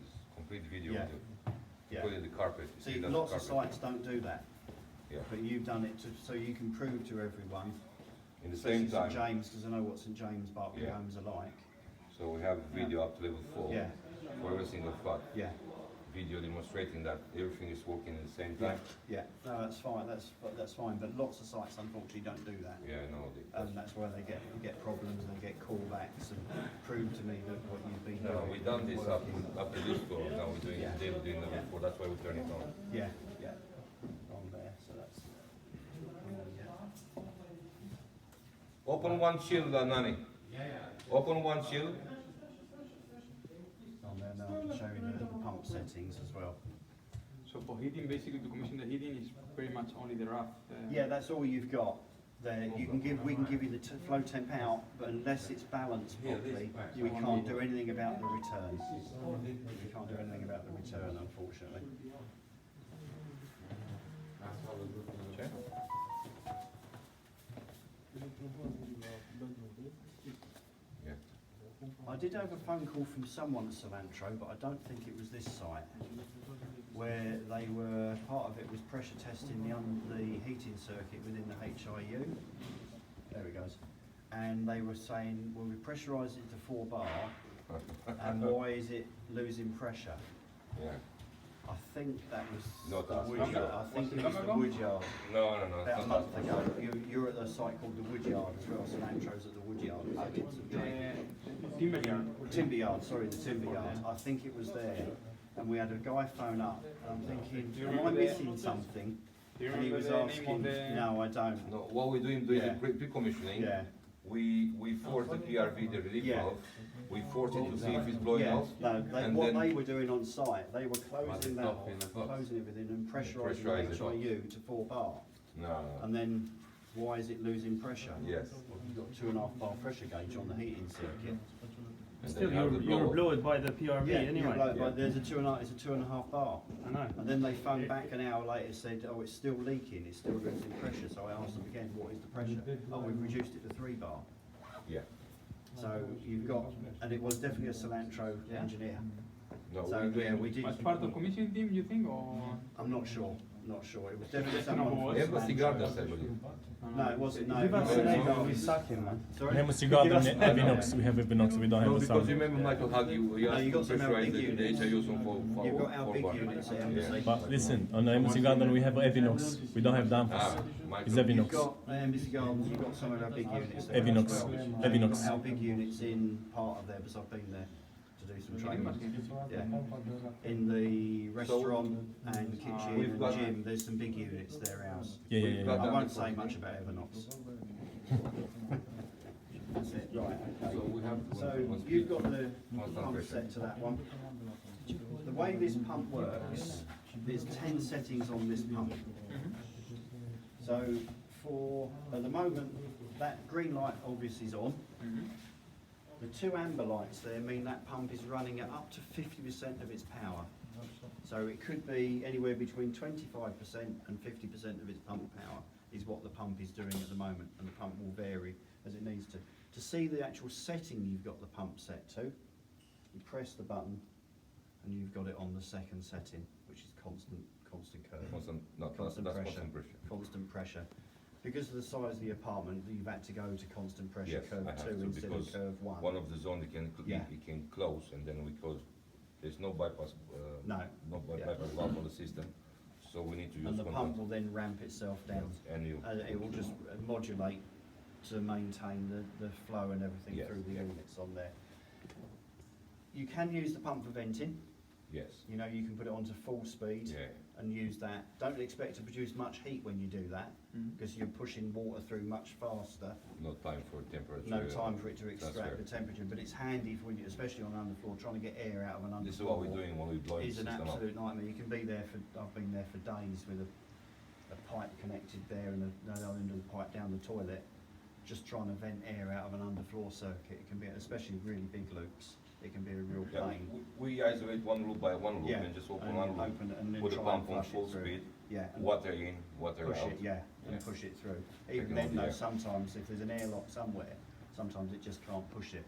it's complete video. Yeah. with you. yeah. Put it in the carpet. You See, that's lots of carpet. sites don't do that, Yeah. but you've done it to, so you can prove to everyone, In the especially same time, St James, because I know what St James Barclay Yeah. homes are like. so we have video up to level 4 Yeah, for every single flat. yeah, Video demonstrating that everything is working at the same yeah, time. yeah. No, that's fine. That's fine. But lots of sites unfortunately don't do that. Yeah, I know. And that's where they get problems and they get callbacks and prove to me that what you've been No, doing. we done this is up working. to this floor. Now we're doing Yeah. level level Yeah. 4. That's why we turn it on. Yeah, yeah. On there, so that's. Yeah. Open one chill, Nani. Open one chill. On there now, to show you the pump settings as well. So for heating, basically to commission the heating is pretty much only the rough. Yeah, that's all you've got. There, we can give you the flow temp out, but unless it's balanced properly, we can't do anything about the return. We can't do anything about the return, unfortunately. Check. Yeah. I did have a phone call from someone at Cilantro, but I don't think it was this site, where they were, part of it was pressure testing the heating circuit within the HIU. There it goes. And they were saying, well, we pressurised it to 4 bar, and why is it losing pressure? Yeah. I think that was Not the us, wood not yard. us. I think it was the wood yard. No, About a it's not month that. ago. You're at the site called the wood yard as well. Cilantro's at the wood yard. Timber yard. Timber yard, sorry, the timber yard. I think it was there. And we had a guy phone up, and I'm thinking, Do you am I remember the- missing something? Do you And he remember was the name of asking, the? no, I don't. No, what we're doing Yeah. the pre-commissioning, Yeah, we force the PRV, the relief Yeah. valve, we force it to see if it's blowing yeah. off. No, and what then- they were doing on site, they were closing that stop off, in the box. closing everything and pressurising Pressurise the the box. HIU to 4 bar. No, And then, why is it losing pressure? yes. You've got 2.5 bar pressure gauge on the heating circuit. And Still, then you have the you're blow-off. blow it by the PRV Yeah, anyway. yeah, but there's a 2.5 bar. I know. And then they phoned back an hour later and said, oh, it's still leaking, it's still losing pressure. So I asked them again, what is the pressure? Oh, we've reduced it to 3 bar. Yeah. So you've got, and it was definitely a Cilantro engineer. No, So we're yeah, doing, we did, Was part of commissioning team, you think, or? I'm not sure, not sure. It was definitely Just know someone who from it was. Embassy Cilantro. Gardens, I believe. No, it wasn't, no. Give us it a was- name, we suck him, man. Sorry? Hemsky Garden, Evinox, we have Evinox, we don't No, have a because sound. remember Michael had you No, asked you to got some pressurize big the units. HIUs on 4 You've got our 4 big bar. units at Yeah. Embassy. But listen, on the Hemsky Garden we have Evinox, we don't have Danfoss. Ah, It's Michael. You've Evinox. got Embassy Gardens, you've got some of our big units there Evinox. as well. And Evinox. you've got our big units in part of there, because I've been there to do some training. Yeah. In the restaurant and kitchen We've and got- gym, there's some big units there, ours. Yeah, yeah, We've yeah. got I that won't before. say much about Evernox. That's it, right, So okay. we have So one you've speed. got the Constant pump pressure. set to that one. The way this pump works, there's 10 settings on this pump. So for, at the moment, that green light obviously is on. The 2 amber lights there mean that pump is running at up to 50% of its power. So it could be anywhere between 25% and 50% of its pump power is what the pump is doing at the moment, and the pump will vary as it needs to. To see the actual setting you've got the pump set to, you press the button and you've got it on the second setting, which is constant curve. Constant Constant pressure. Constant pressure. Because of the size of the apartment, you've had to go to constant pressure Yes, curve I have 2 to, instead because of curve 1. One of the zones Yeah. it can close, and then we close. There's no bypass, No, no Yeah. bypass valve on the system, so we need to use and the pump constant. will then ramp itself down. And you, And it will just modulate to maintain the flow and everything Yes, through the yeah. units on there. You can use the pump for venting. yes, You know, you can put it onto full speed yeah. and use that. Don't expect to produce much heat when you do that, Mhm. because you're pushing water through much faster. No time for temperature. No time for it to That's extract fair. the temperature, but it's handy for when you, especially on an underfloor, trying to get air out of an underfloor. This is what we're doing when we blow the Is an system up. absolute nightmare. You can be there for, I've been there for days with a pipe connected there and another end of the pipe down the toilet, just trying to vent air out of an underfloor circuit. It can be, especially really big loops, it can be a real Yeah, pain. we isolate one loop by one loop Yeah, and just open and one loop. open it and then Put the try and pump on flush it full through. speed, Yeah, and water in, water push out. it, yeah, Yeah. and push it through. Taking Even all then the though, air. sometimes if there's an airlock somewhere, sometimes it just can't push it,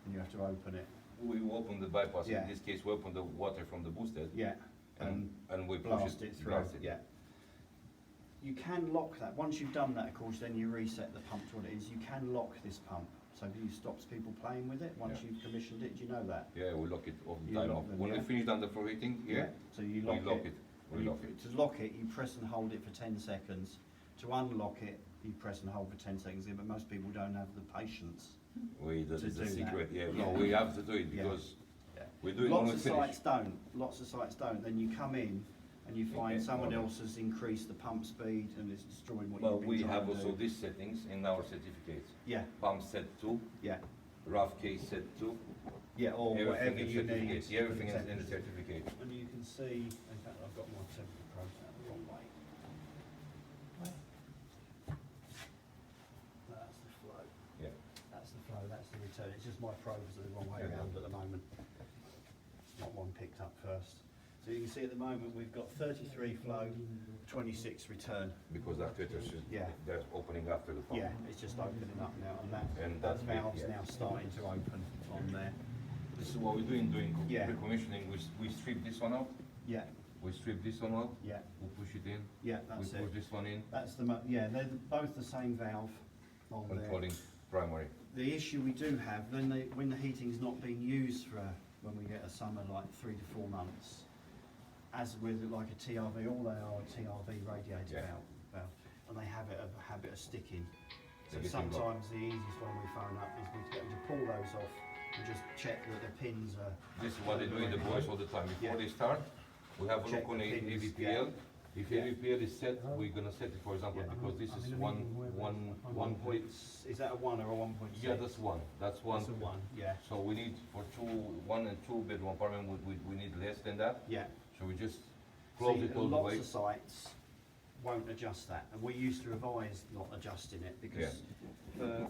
and you have to open it. We open the bypass, Yeah. in this case, we open the water from the boosted Yeah, and we push blast it through, blast it. yeah. You can lock that, once you've done that, of course, then you reset the pump to what it is, you can lock this pump, so it stops people playing with it, once Yeah. you've commissioned it, do you know that? Yeah, we lock it all the You time lock off. them, When we yeah? finish underfloor heating, here, So you we lock lock it. it, we lock it. To lock it, you press and hold it for 10 seconds. To unlock it, you press and hold for 10 seconds, but most people don't have the patience. That To is the do that. secret, yeah, Yeah. no, we have to do it Yeah. because Yeah. we do it when we Lots of finish. sites don't, lots of sites don't, then you come in and you find Okay, someone well, else has increased the pump speed and it's destroying what Well, you've been we trying have to also do. these settings in our certificates. Yeah, Pump set 2, yeah, rough case set 2, yeah, or whatever everything in you need. certificates, for everything the is in the temperature. certificate. And you can see, in fact, I've got my temperature probes out the wrong way. That's the flow. Yeah. That's the flow, that's the return. It's just my probes are the wrong way Yeah. around at the moment. Not one picked up first. So you can see at the moment we've got 33 flow, 26 return. Because actuators, Yeah. they're opening after the pump. Yeah, it's just opening up now and that And that that's big, valve's yeah. now starting to open on there. This is what we're doing during Yeah. pre-commissioning. We strip this one out, Yeah, we strip this one out, yeah, we push it in, yeah, we that's push it. this one in, That's yeah, they're both the same valve on there. controlling primary. The issue we do have, when the heating's not being used for, when we get a summer like 3 to 4 months, as with like a TRV, all they are TRV radiator Yeah. valve, and they have a habit of sticking. So They get in blocked. sometimes the easiest way we phone up is we get them to pull those off and just check that the pins are. This is what they do in the boys all the time. Yeah. Before they start, we have a Check look on the a pins, AVPL. If Yeah. AVPL is set, we're gonna set it, for example, Yeah. because this is one point. Is that a 1 or a 1.6? Yeah, that's one, that's one. That's a 1, yeah, So we need for 1 and 2 bedroom apartment, we need less than that. yeah. So we just close See, it all the lots way. of sites won't adjust that, and we used to advise not adjusting it, because for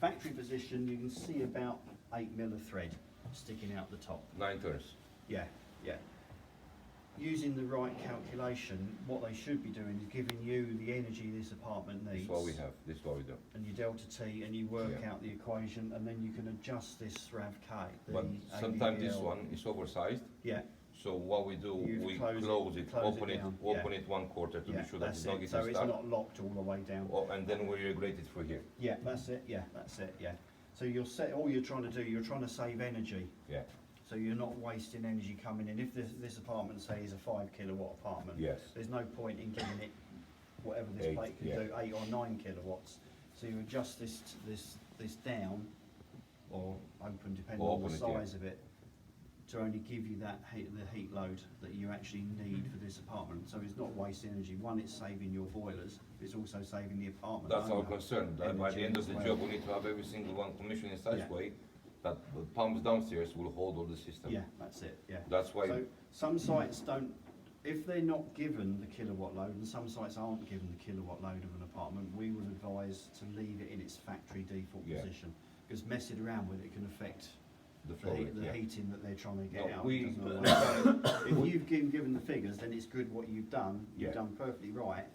factory position, you can see about 8 mil of thread sticking out the top. 9 turns. Yeah, yeah. Using the right calculation, what they should be doing is giving you the energy this apartment This needs. is what we have, this is what we do. And your delta T, and you work Yeah. out the equation, and then you can adjust this RAV-K. the But sometimes this AVPL. one is oversized. Yeah, So what we do, You we close it- close it, close it open it, down, open yeah. it 1/4 to yeah, be sure that that's it's not it, getting so it's stuck. not locked all the way down. Oh, and then we regulate it through here. Yeah, that's it, yeah, that's it, yeah. So you're all you're trying to do, you're trying to save energy, Yeah, so you're not wasting energy coming in. If this apartment, say, is a 5 kilowatt apartment, yes. there's no point in giving it whatever this 8, plate can yeah. do, 8 or 9 kilowatts. So you adjust this down, or open, depending Or on the open it, yeah. size of it, to only give you the heat load that you actually need for this apartment. So it's not wasting energy. One, it's saving your boilers, but it's also saving the apartment. That's our owner concern, that by the energy end of as the well. job, we need to have every single one commissioned in such Yeah. way that the pumps downstairs will hold all the system. Yeah, that's it, yeah. That's why, So some sites don't, if they're not given the kilowatt load, and some sites aren't given the kilowatt load of an apartment, we would advise to leave it in its factory default Yeah. position. Because messing around with it can affect the the, flow rate, the yeah. heating that they're trying to get No, out. we- It doesn't always- If you've given the figures, then it's good what you've done. You've Yeah. done perfectly right,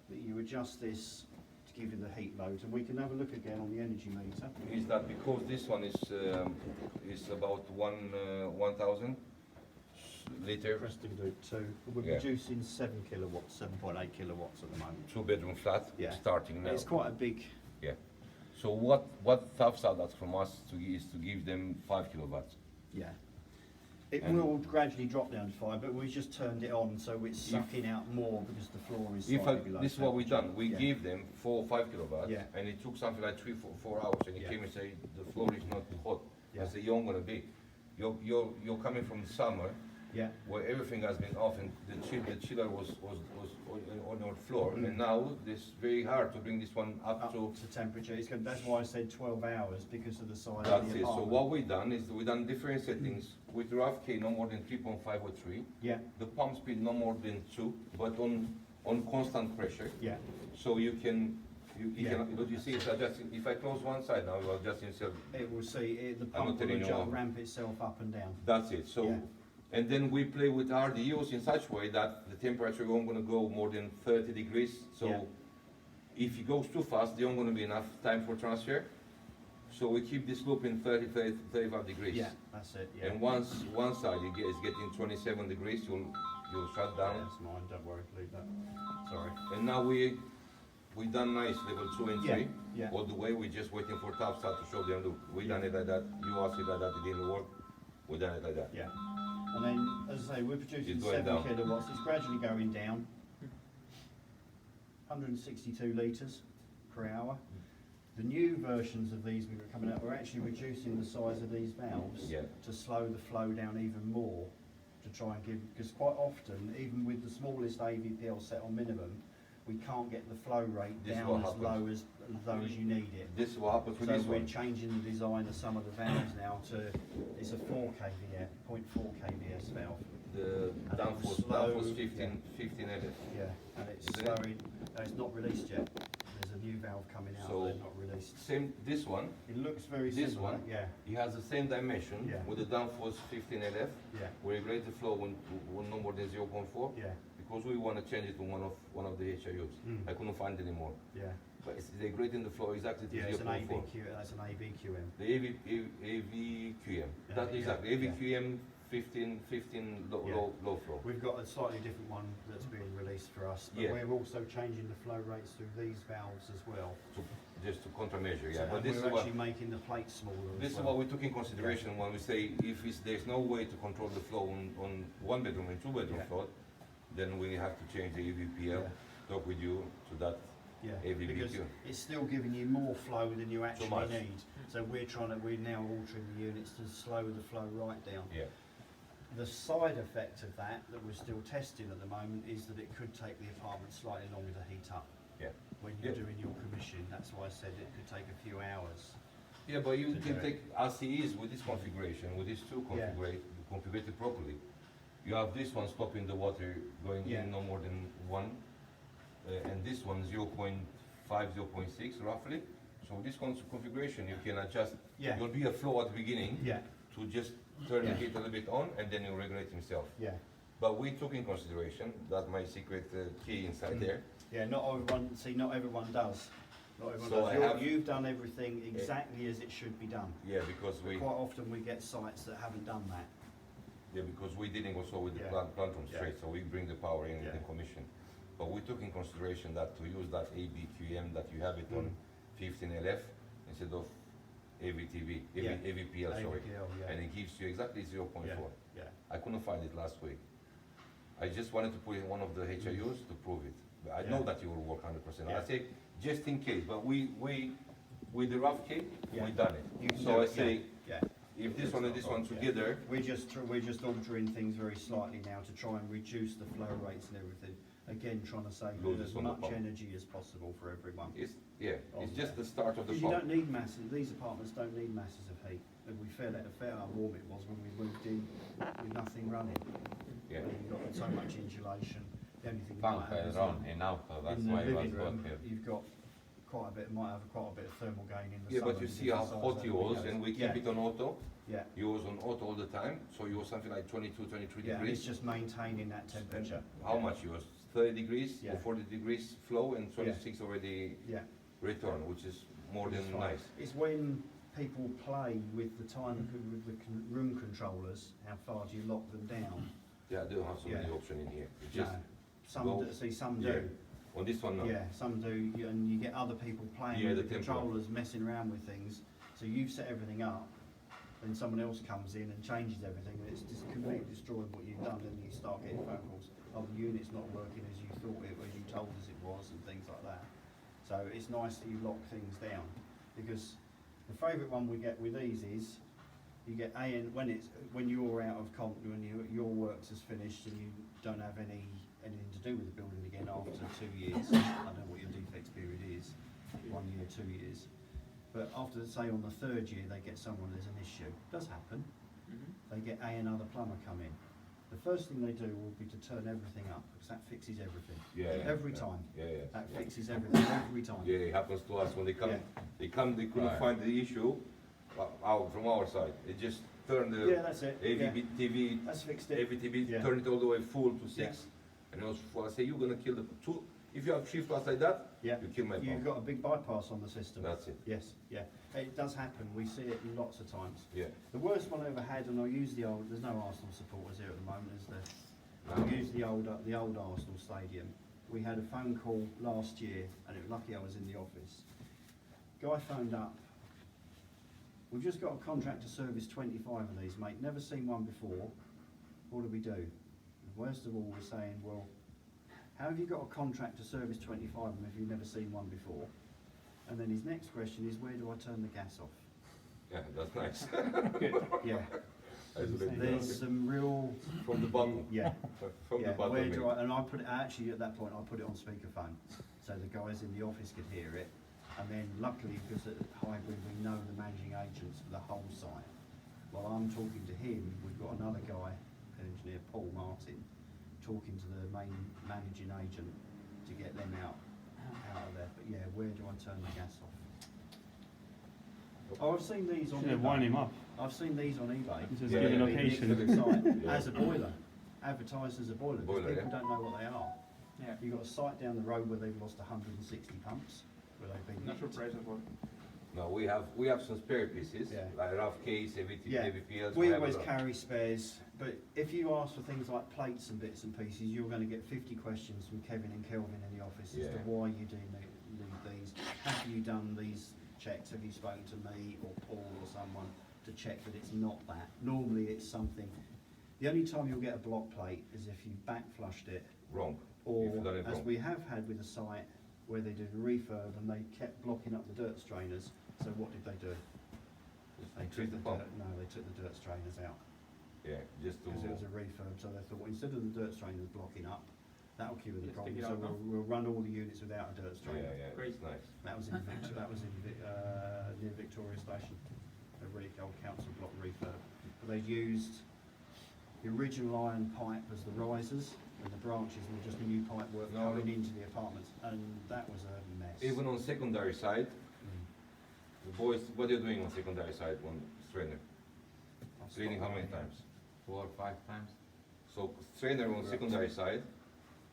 that you adjust this to give you the heat loads, and we can have a look again on the energy meter. Is that because this one is about 1,000 liter, Press to do 2. We're Yeah. producing 7 kilowatts, 7.8 kilowatts at the moment. 2-bedroom flat, Yeah. starting now. It's quite a big, Yeah. So what tough out that from us is to give them 5 kilowatts. yeah. It And- will gradually drop down to 5, but we just turned it on, so it's sucking out more because the floor is If slightly below this is what we've temperature. done, we Yeah. give them 4 or 5 kilowatts, Yeah. and it took something like 3-4 hours, and he Yeah. came and said the floor is not hot. I Yeah. said, you're gonna be. You're coming from the summer. Yeah, where everything has been off and the chiller was on our floor, and now it's very hard to bring this one up to. to temperature, that's why I said 12 hours, because of the size of That's the it. So apartment. what we done is we done different settings with rough K no more than 3.5 or 3. Yeah, The pump speed no more than 2, but on constant pressure. yeah, So you can, you Yeah. can, what you see is adjusting, if I close one side now, you are adjusting yourself. it will see, the I'm pump not will telling you adjust- all. ramp itself up and down. That's it. So, Yeah. and then we play with RDUs in such way that the temperature won't gonna go more than 30 degrees. So Yeah. if it goes too fast, there won't gonna be enough time for transfer. So we keep this loop in 35 degrees. Yeah, that's it, yeah. And once one side is getting 27 degrees, you'll shut down. That's mine, don't worry, leave that, sorry. And now we done nice level 2 and 3. Yeah, All the way, we're just waiting for Topstart to show them, look, we done it like that, you asked it like that, it didn't work, we done it like that. yeah. And then, as I say, we're producing It's going 7 down. kilowatts, it's gradually going down. 162 litres per hour. The new versions of these we've got coming out, we're actually reducing the size of these valves Yeah. to slow the flow down even more, to try and give, because quite often, even with the smallest AVPL set on minimum, we can't get the flow rate This is down what as happens. low as though as you need it. This is what happens with So this we're one. changing the design of some of the valves now to, it's a 4 kVA, 0.4 kVS valve. The And downforce, it's slow, 15 LF. Yeah, and it's Isn't it? slowing, it's not released yet. There's a new valve coming out, So- they're not released. Same, this one, It looks very This similar, one? yeah, it has the same dimension Yeah. with the downforce 15 LF. yeah, We regulate the flow when no more than 0.4 yeah, because we want to change it to one of the HIUs. Mm. I couldn't find anymore, yeah. but it's regulating the flow exactly to Yeah, it's an 0.4. AVQ, that's an AVQM. The AVQM, Yeah, that's yeah, exactly, yeah. AVQM 15 Yeah. low flow. We've got a slightly different one that's being released for us, but Yeah. we're also changing the flow rates through these valves as well. Just to countermeasure, So- yeah, but and this is we're what, actually making the plates smaller as this is well. what we took in consideration when we say if there's no way to control the flow on 1 bedroom and 2 bedroom Yeah. floor, then we have to change the AVPL, Yeah. talk with you to that. Yeah, AVBQ. because it's still giving you more flow than you actually much. need. So we're now altering the units to slow the flow right down. Yeah, The side effect of that we're still testing at the moment, is that it could take the apartment slightly longer to heat up. yeah. When you're Yeah. doing your commission, that's why I said it could take a few hours. Yeah, but you To can do it. take RCEs with this configuration, with these two Yeah. configured properly. You have this one stopping the water going Yeah. in no more than 1, and this one 0.5, 0.6 roughly. So with this configuration, you can adjust. Yeah. There'll be a flow at the beginning Yeah, to just turn the Yeah. heat a little bit on, and then you regulate himself. yeah, But we took in consideration, that's my secret key inside Mm. there. yeah, not everyone does. Not everyone So does. I have- You've done everything exactly as it should be done. Yeah, because we, Quite often we get sites that haven't done that. yeah, because we didn't also with the Yeah. plant room Yeah. straight, so we bring the power in Yeah. the commission. But we took in consideration that to use that ABQM that you have it on Mm. 15 LF instead of AVTV, Yeah. AVPL, sorry. AVPL, yeah. And it gives you exactly 0.4. Yeah, I couldn't find it last week. I just wanted to put in one of the HIUs to prove it. But I know Yeah. that you will work 100%. Yeah. I say just in case, but we with the rough kit, Yeah. we done You it. can So do I it, say yeah. if this one and this one Yeah. together, We're just altering things very slightly now to try and reduce the flow rates and everything. Again, trying to save Load as this on the much pump. energy as possible for everyone. it's it's Oh, just yeah. the start of the Because you don't pump. need masses, these apartments don't need masses of heat. And we felt how warm it was when we moved in with nothing running. Yeah. When you've got so much insulation, the only thing you might Panka have is is on in auto, that's in the why it was living room, hot here. you've got quite a bit, might have quite a bit of thermal gain in the Yeah, summer. but you because see how the size hot of you the was, windows. and we keep Yeah, it on auto. Yeah, You was on auto all the time, so you was something like 22, 23 yeah, and it's degrees. just maintaining that temperature. How much you was? 30 degrees Yeah. or 40 degrees flow and 26 already Yeah. return, which is more It's than fine. nice. It's when people play with the time, with the room controllers, how far do you lock them down? Yeah, I don't have so many Yeah. options in here. It's just No, some go- do, see, some yeah. do. on this one now. Yeah, some do, and you get other people playing Yeah, with the the tempo. controllers, messing around with things. So you've set everything up, then someone else comes in and changes everything, and it's just completely destroying what you've done, and you start getting phone calls, oh, the unit's not working as you thought it, as you told us it was, and things like that. So it's nice that you lock things down, because the favourite one we get with these is, You get AN when you're out of comp, when your works is finished and you don't have anything to do with the building again after 2 years. I don't know what your defects period is, 1 year, 2 years. But after, say, on the 3rd year, they get someone there's an issue. Does happen. They get another plumber come in. The first thing they do will be to turn everything up, because that fixes everything. Yeah, Every yeah. time. Yeah, That yeah. fixes everything, every time. Yeah, it happens to us when they come. Yeah. They couldn't Right. find the issue out from our side. They just turn the Yeah, that's it. Yeah. AV TV, That's fixed it. AV TV, Yeah. turn it all the way full to 6, and it was full. I say you're gonna kill the two. If you have 3 flats like that, Yeah. you kill my You've pump. got a big bypass on the system. That's it. Yes, yeah. It does happen. We see it lots of times. Yeah. The worst one I ever had, and I'll use the old, there's no Arsenal supporters here at the moment, is there? No. I'll use the old Arsenal stadium. We had a phone call last year, and it was lucky I was in the office. Guy phoned up. We've just got a contract to service 25 of these, mate. Never seen one before. What do we do? And worst of all, we're saying, well, how have you got a contract to service 25 of them if you've never seen one before? And then his next question is, where do I turn the gas off? Yeah, that's nice. Yeah, That's a bit there's some real, from the bottom. yeah, From yeah, the bottom. where do I, and I put it, actually at that point, I put it on speakerphone, so the guys in the office could hear it. And then luckily, because at Highbury, we know the managing agents for the whole site. While I'm talking to him, we've got another guy, engineer Paul Martin, talking to the main managing agent to get them out of there. But yeah, where do I turn the gas off? Oh, I've seen these on Should have wind eBay. him up. I've seen these on eBay. Just Yeah, give a yeah. location. Next to the site, Yeah. as a boiler, advertised as a boiler, because Boiler, people yeah. don't know what they are. Yeah. You've got a site down the road where they've lost 160 pumps, where they've been Not nicked. surprised as well. No, we have some spare pieces, Yeah. like rough case, AVT, Yeah. AVPs. We have always a lot. carry spares, but if you ask for things like plates and bits and pieces, you're going to get 50 questions from Kevin and Kelvin in the office as to Yeah. why you do need these. Have you done these checks? Have you spoken to me or Paul or someone to check that it's not that? Normally it's something. The only time you'll get a block plate is if you back flushed it, Wrong. or You've done it as wrong. we have had with a site where they did a refurb and they kept blocking up the dirt strainers. So what did they do? They Treat the took pump. no, they took the dirt strainers out. Yeah, just to. Because it was a refurb, so they thought, well, instead of the dirt strainers blocking up, that'll cure the Let's problem, take it so out now. we'll run all the units without a dirt Yeah, strainer. yeah, Great. it's nice. That was in near Victoria Station, a really old council block refurb. But they used the original iron pipe as the risers, and the branches were just new pipe work No, coming no. into the apartments, and that was a mess. Even on secondary side, Mm. the boys, what are you doing on secondary side on strainer? I'll stop Cleaning how many right times? 4 or 5 times. So strainer on secondary side,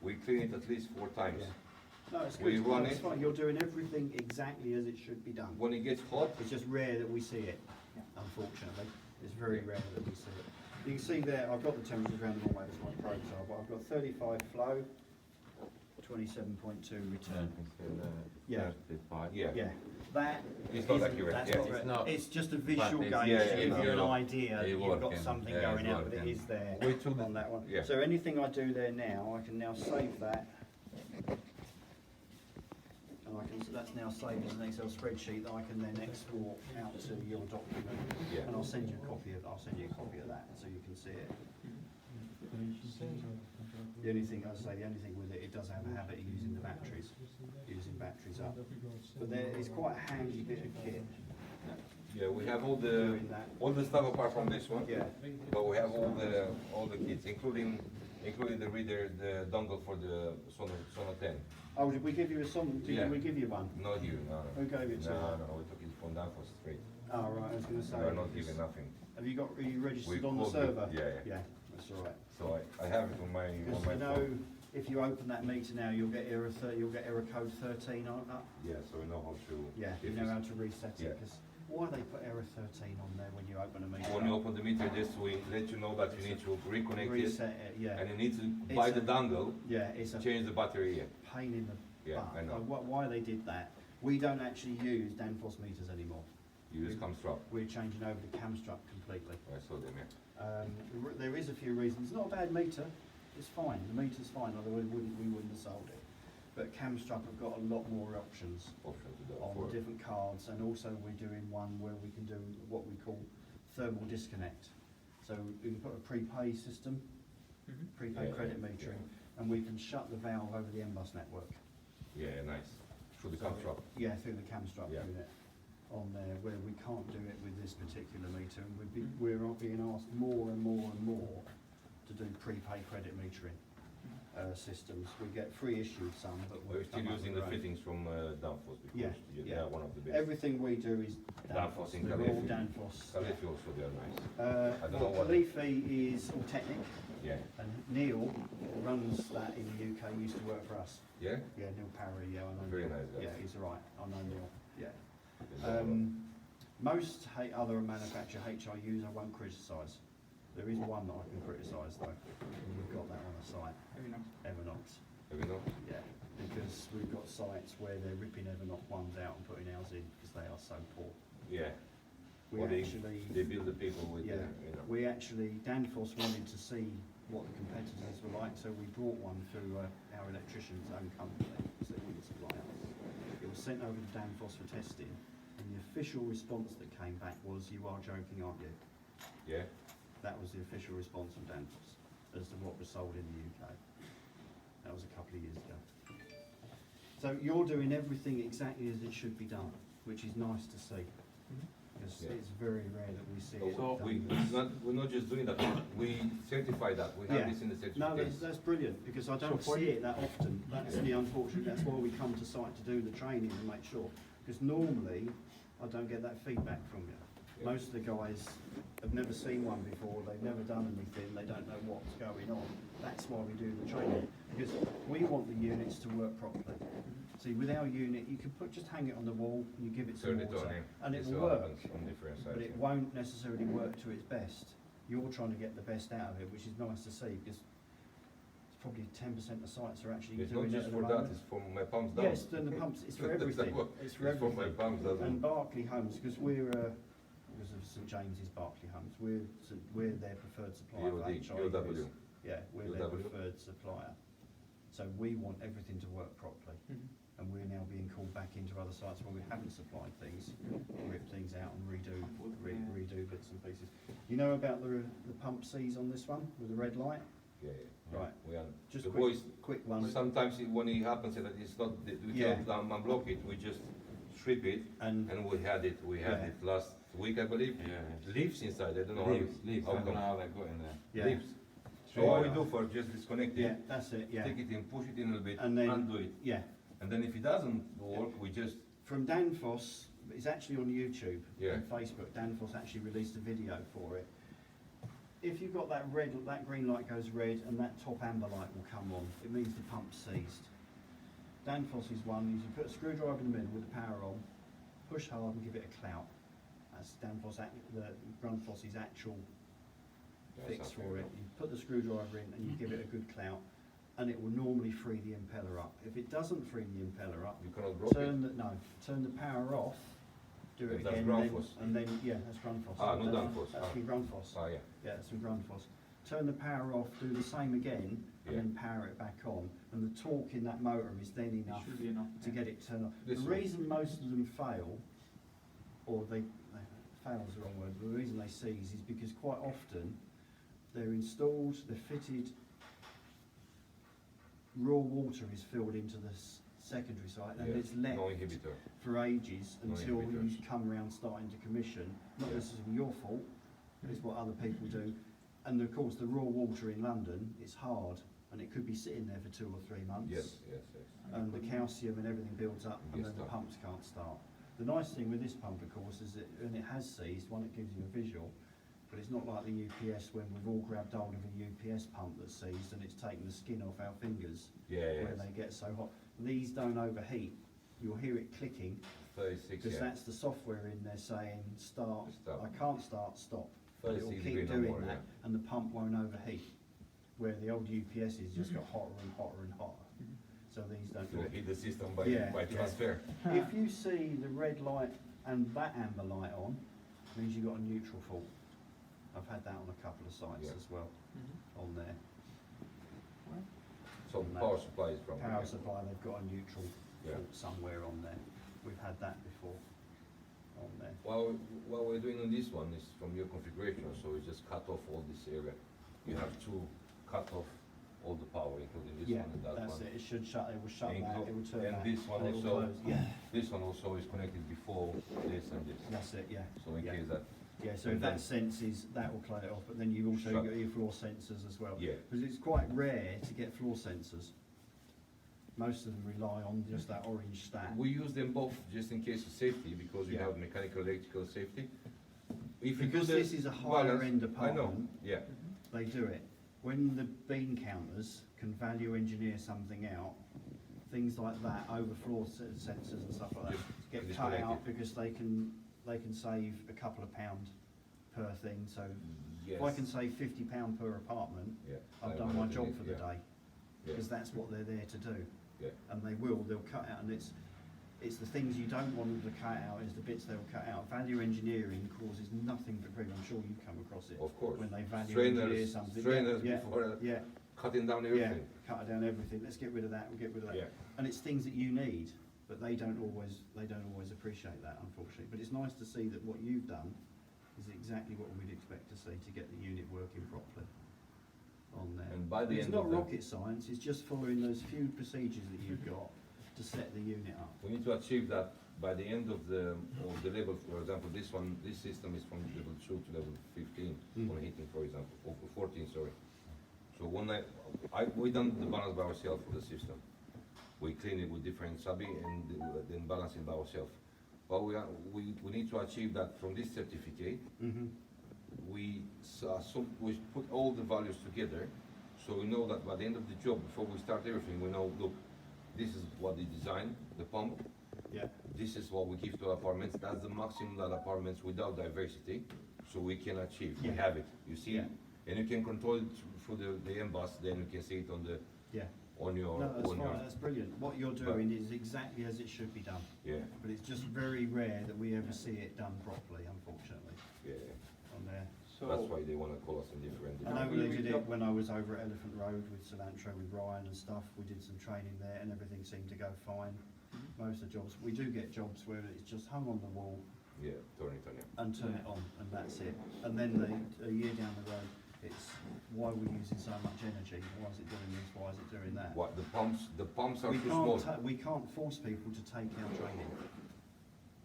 we clean it at least 4 times. Yeah. No, it's We good, run it's it. fine, you're doing everything exactly as it should be done. When it gets hot, It's just rare that we see it, unfortunately. It's very rare that we see it. You can see there, I've got the temperatures around the normal, that's my probes are, but I've got 35 flow, 27.2 return. Yeah. 35. yeah. Yeah, that It's not isn't- accurate, that's yeah. not It's right. not, It's just a visual but it's- gauge yeah, to yeah, give no, you an no. idea that It's you've got working. something Yeah, going it's out, but it working. is there Wait till the- on that one. yeah. So anything I do there now, I can now save that. And I can, so that's now saved in an Excel spreadsheet that I can then export out to your document. Yeah. And I'll send you a copy of that, so you can see it. The only thing, as I say, the only thing with it, it does have a habit of using the batteries, up. But there, it's quite a handy bit of kit, Yeah, we have all the stuff apart from this one. yeah. But we have all the kits, including the reader, the dongle for the Sono 10. Oh, did we give you a song, Yeah. we give you one? Not you, no. Who gave it to you? No, we took it from Danfoss Street. Oh, right, I was gonna say. We are not giving nothing. Have you are you registered We on the called it, server? yeah. Yeah, that's all right. So I have it on my Because you know, phone. if you open that meter now, you'll get error code 13 on up. Yeah, so we know how to. Yeah, you if know it's- how to reset it, yeah. because why they put error 13 on there when you open a meter? When you open the meter, just we let you know that you need to reconnect it, Reset it, yeah. and you need to It's buy a- the dongle, Yeah, it's a change the battery here. pain in the Yeah, butt. I know. Why they did that, we don't actually use Danfoss meters anymore. You just come strap. We're changing over to Camstruct completely. I saw them, yeah. There is a few reasons. It's not a bad meter. It's fine. The meter's fine. Otherwise, we wouldn't have sold it. But Camstruct have got a lot more options Option to do on for. different cards, and also we're doing one where we can do what we call thermal disconnect. So we can put a prepay system, prepaid Yeah, credit yeah, metering, and we can shut the valve over the M-Bus network. Yeah, nice. Through the So construct. Yeah, through the Camstruct Yeah. unit on there, where we can't do it with this particular meter, and we're being asked more and more and more to do prepaid credit metering systems. We get free issued some, but We're we're still using the fittings from Danfoss Yeah, because they yeah. are one of the best. Everything we do is Danfoss Danfoss, in they're all California. Danfoss. Califi also, they are nice. I don't know Well, what- Califi is all Technic, Yeah. and Neil runs that in the UK, used to work for us. Yeah? Yeah, Neil Parry, yeah, I know. Very Neil. nice guy. Yeah, he's all right, I know Neil, yeah. Okay. Most other manufacturer HRUs I won't criticise. There is one that I can criticise though, and we've got that on the site, Maybe not. Evernox. Have you know? Yeah, because we've got sites where they're ripping Evernox ones out and putting ours in because they are so poor. Yeah. We Or actually, they build the people with yeah, you know. we actually, Danfoss wanted to see what the competitors were like, so we brought one through our electrician's own company, so they wouldn't supply us. It was sent over to Danfoss for testing, and the official response that came back was, "You are joking, aren't you?" Yeah? That was the official response from Danfoss as to what was sold in the UK. That was a couple of years ago. So you're doing everything exactly as it should be done, which is nice to see. Because Yeah. it's very rare that we see it So done. we're not just doing that, we certify that, we have Yeah. this in the No, certificates. that's brilliant, because I don't So for see you- it that often. That's the unfortunate, that's why we come to site to do the training and make sure. Because normally, I don't get that feedback from you. Yeah. Most of the guys have never seen one before, they've never done anything, they don't know what's going on. That's why we do the training, because we want the units to work properly. See, with our unit, you can just hang it on the wall, and you give it some Turn it on, water, yeah. and it This will all work. happens on different sides. But it won't necessarily work to its best. You're trying to get the best out of it, which is nice to see, because it's probably 10% of sites are actually It's not doing it just at the for that, moment. it's for my pumps down. Yes, then the pumps, it's for That's everything, what- it's for It's for my everything. pumps, doesn't And it? Barclay Homes, because because of St James's Barclay Homes, we're their preferred supplier for BOD, HIUs. BOW. Yeah, we're their BOW. preferred supplier. So we want everything to work properly. And we're now being called back into other sites where we haven't supplied things, rip things out and redo bits and pieces. You know about the pump Cs on this one, with the red light? Yeah, yeah. Right. We are, Just the quick, boys, quick one. sometimes when it happens that it's not, we Yeah. cannot unblock it, we just strip it, And and we had Yeah. it last week, I believe. Yeah. Leaves inside, I don't know. how Leaves, it- leaves, how I don't know come. how they got in there. yeah, Leaves. So all we do for just disconnect yeah, it, that's it, yeah. take it in, push it in a little bit, And then- undo it. Yeah, And then if it doesn't work, we just, from Danfoss, it's actually on YouTube Yeah. and Facebook. Danfoss actually released a video for it. If you've got that green light goes red and that top amber light will come on, it means the pump's seized. Danfoss is one, you put a screwdriver in the middle with the power on, push hard and give it a clout. That's Grundfos's actual fix for it. You put the screwdriver in and you give it a good clout, and it will normally free the impeller up. If it doesn't free the impeller up, you cannot block it. turn the power off, do it That's again, Grundfos. and then, yeah, that's Grundfos. Ah, not That's- Danfoss. That's Ah. from Grundfos. Ah, yeah. Yeah, it's from Grundfos. Turn the power off, do the same again, and Yeah. then power it back on. And the torque in that motor is then It enough should be enough. to get it turned on. This The one. reason most of them fail, or fail is the wrong word, but the reason they seize is because quite often they're installed, they're fitted, raw water is filled into the secondary site and Yeah, it's left no inhibitor. for ages No until you inhibitors. come around starting to commission. Not Yeah. necessarily your fault, but it's what other people do. And of course, the raw water in London, it's hard, and it could be sitting there for 2 or 3 months. Yes, yes, yes. And the calcium and everything builds up, and Yes, then the sir. pumps can't start. The nice thing with this pump, of course, is that when it has seized, one, it gives you a visual, but it's not like the UPS when we've all grabbed hold of a UPS pump that's seized and it's taken the skin off our fingers Yeah, where yes. they get so hot. These don't overheat. You'll hear it clicking 36, because yeah. that's the software in there saying start, Stop. I can't start, stop. But it will 36 keep degree no doing more, that yeah. and the pump won't overheat. Where the old UPSs just got hotter and hotter and hotter. So these don't do To it. hit the system by, Yeah, by yeah. transfer. If you see the red light and that amber light on, means you've got a neutral fault. I've had that on a couple of sites Yeah. as well, on there. So power supply is from. Power supply, they've got a neutral Yeah. fault somewhere on there. We've had that before on there. Well, what we're doing on this one is from your configuration, so we just cut off all this area. You have to cut off all the power, including this Yeah, one and that that's one. it, it should shut, it will shut And that, inclu- it will turn and that. this one and it will also. close. Yeah, This one also is connected before this and this, that's it, yeah. so in Yeah. case that, Yeah, so and if that then- senses, that will close it off, but then you've also Shut. got your floor sensors as well. Yeah. Because it's quite rare to get floor sensors. Most of them rely on just that orange stat. we use them both just in case of safety, because you Yeah. have mechanical, electrical safety. If you do Because the this is a higher balance- end I know, apartment, yeah, they do it. When the bean counters can value engineer something out, things like that, overflow sensors and stuff like that, Just get disconnect cut out it. because they can save a couple of pound per thing, so yes. if I can save £50 per apartment, Yeah, I've I done my imagine job it, for the yeah, day, yeah, because that's what they're there to do. yeah. And they'll cut out, and it's the things you don't want them to cut out, is the bits they'll cut out. Value engineering causes nothing but grief, I'm sure you've come across it. Of course. When they value engineer Strainers, something. strainers Yeah, before yeah, cutting down yeah, everything. cut down everything, let's get rid of that, we'll get rid of that. Yeah. And it's things that you need, but they don't always appreciate that, unfortunately. But it's nice to see that what you've done is exactly what we'd expect to see, to get the unit working properly on there. And by the It's end not of the- rocket science, it's just following those few procedures that you've got to set the unit up. We need to achieve that by the end of the level, for example, this one, this system is from level 2 to level 15 Mm. on heating, for example, or 14, sorry. So when we done the balance by ourselves for the system. We clean it with different subby and then balance it by ourselves. But we need to achieve that from this certificate. Mm-hmm. We put all the values together, so we know that by the end of the job, before we start everything, we know, look, this is what they design, the pump, Yeah, this is what we give to apartments, that's the maximum that apartments without diversity, so we can achieve, we Yeah. have it, you see? Yeah. And you can control it through the M-Bus, then you can see it on yeah. your, No, that's on fine, your, that's brilliant. What you're doing is exactly as it should be done. yeah, But it's just very rare that we ever see it done properly, unfortunately, yeah. on there. That's So, why they wanna call us indifferent. I know we- they we did it don't- when I was over at Elephant Road with Cilantro with Ryan and stuff. We did some training there and everything seemed to go fine. Most of the jobs, we do get jobs where it's just hung on the wall Yeah, turn it on, yeah. and turn it on and that's it. And then a year down the road, it's why we're using so much energy, why is it doing this, why is it doing that? What, the pumps are too small. We can't force people to take our training.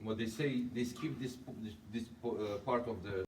Well, they say, they skip this part of the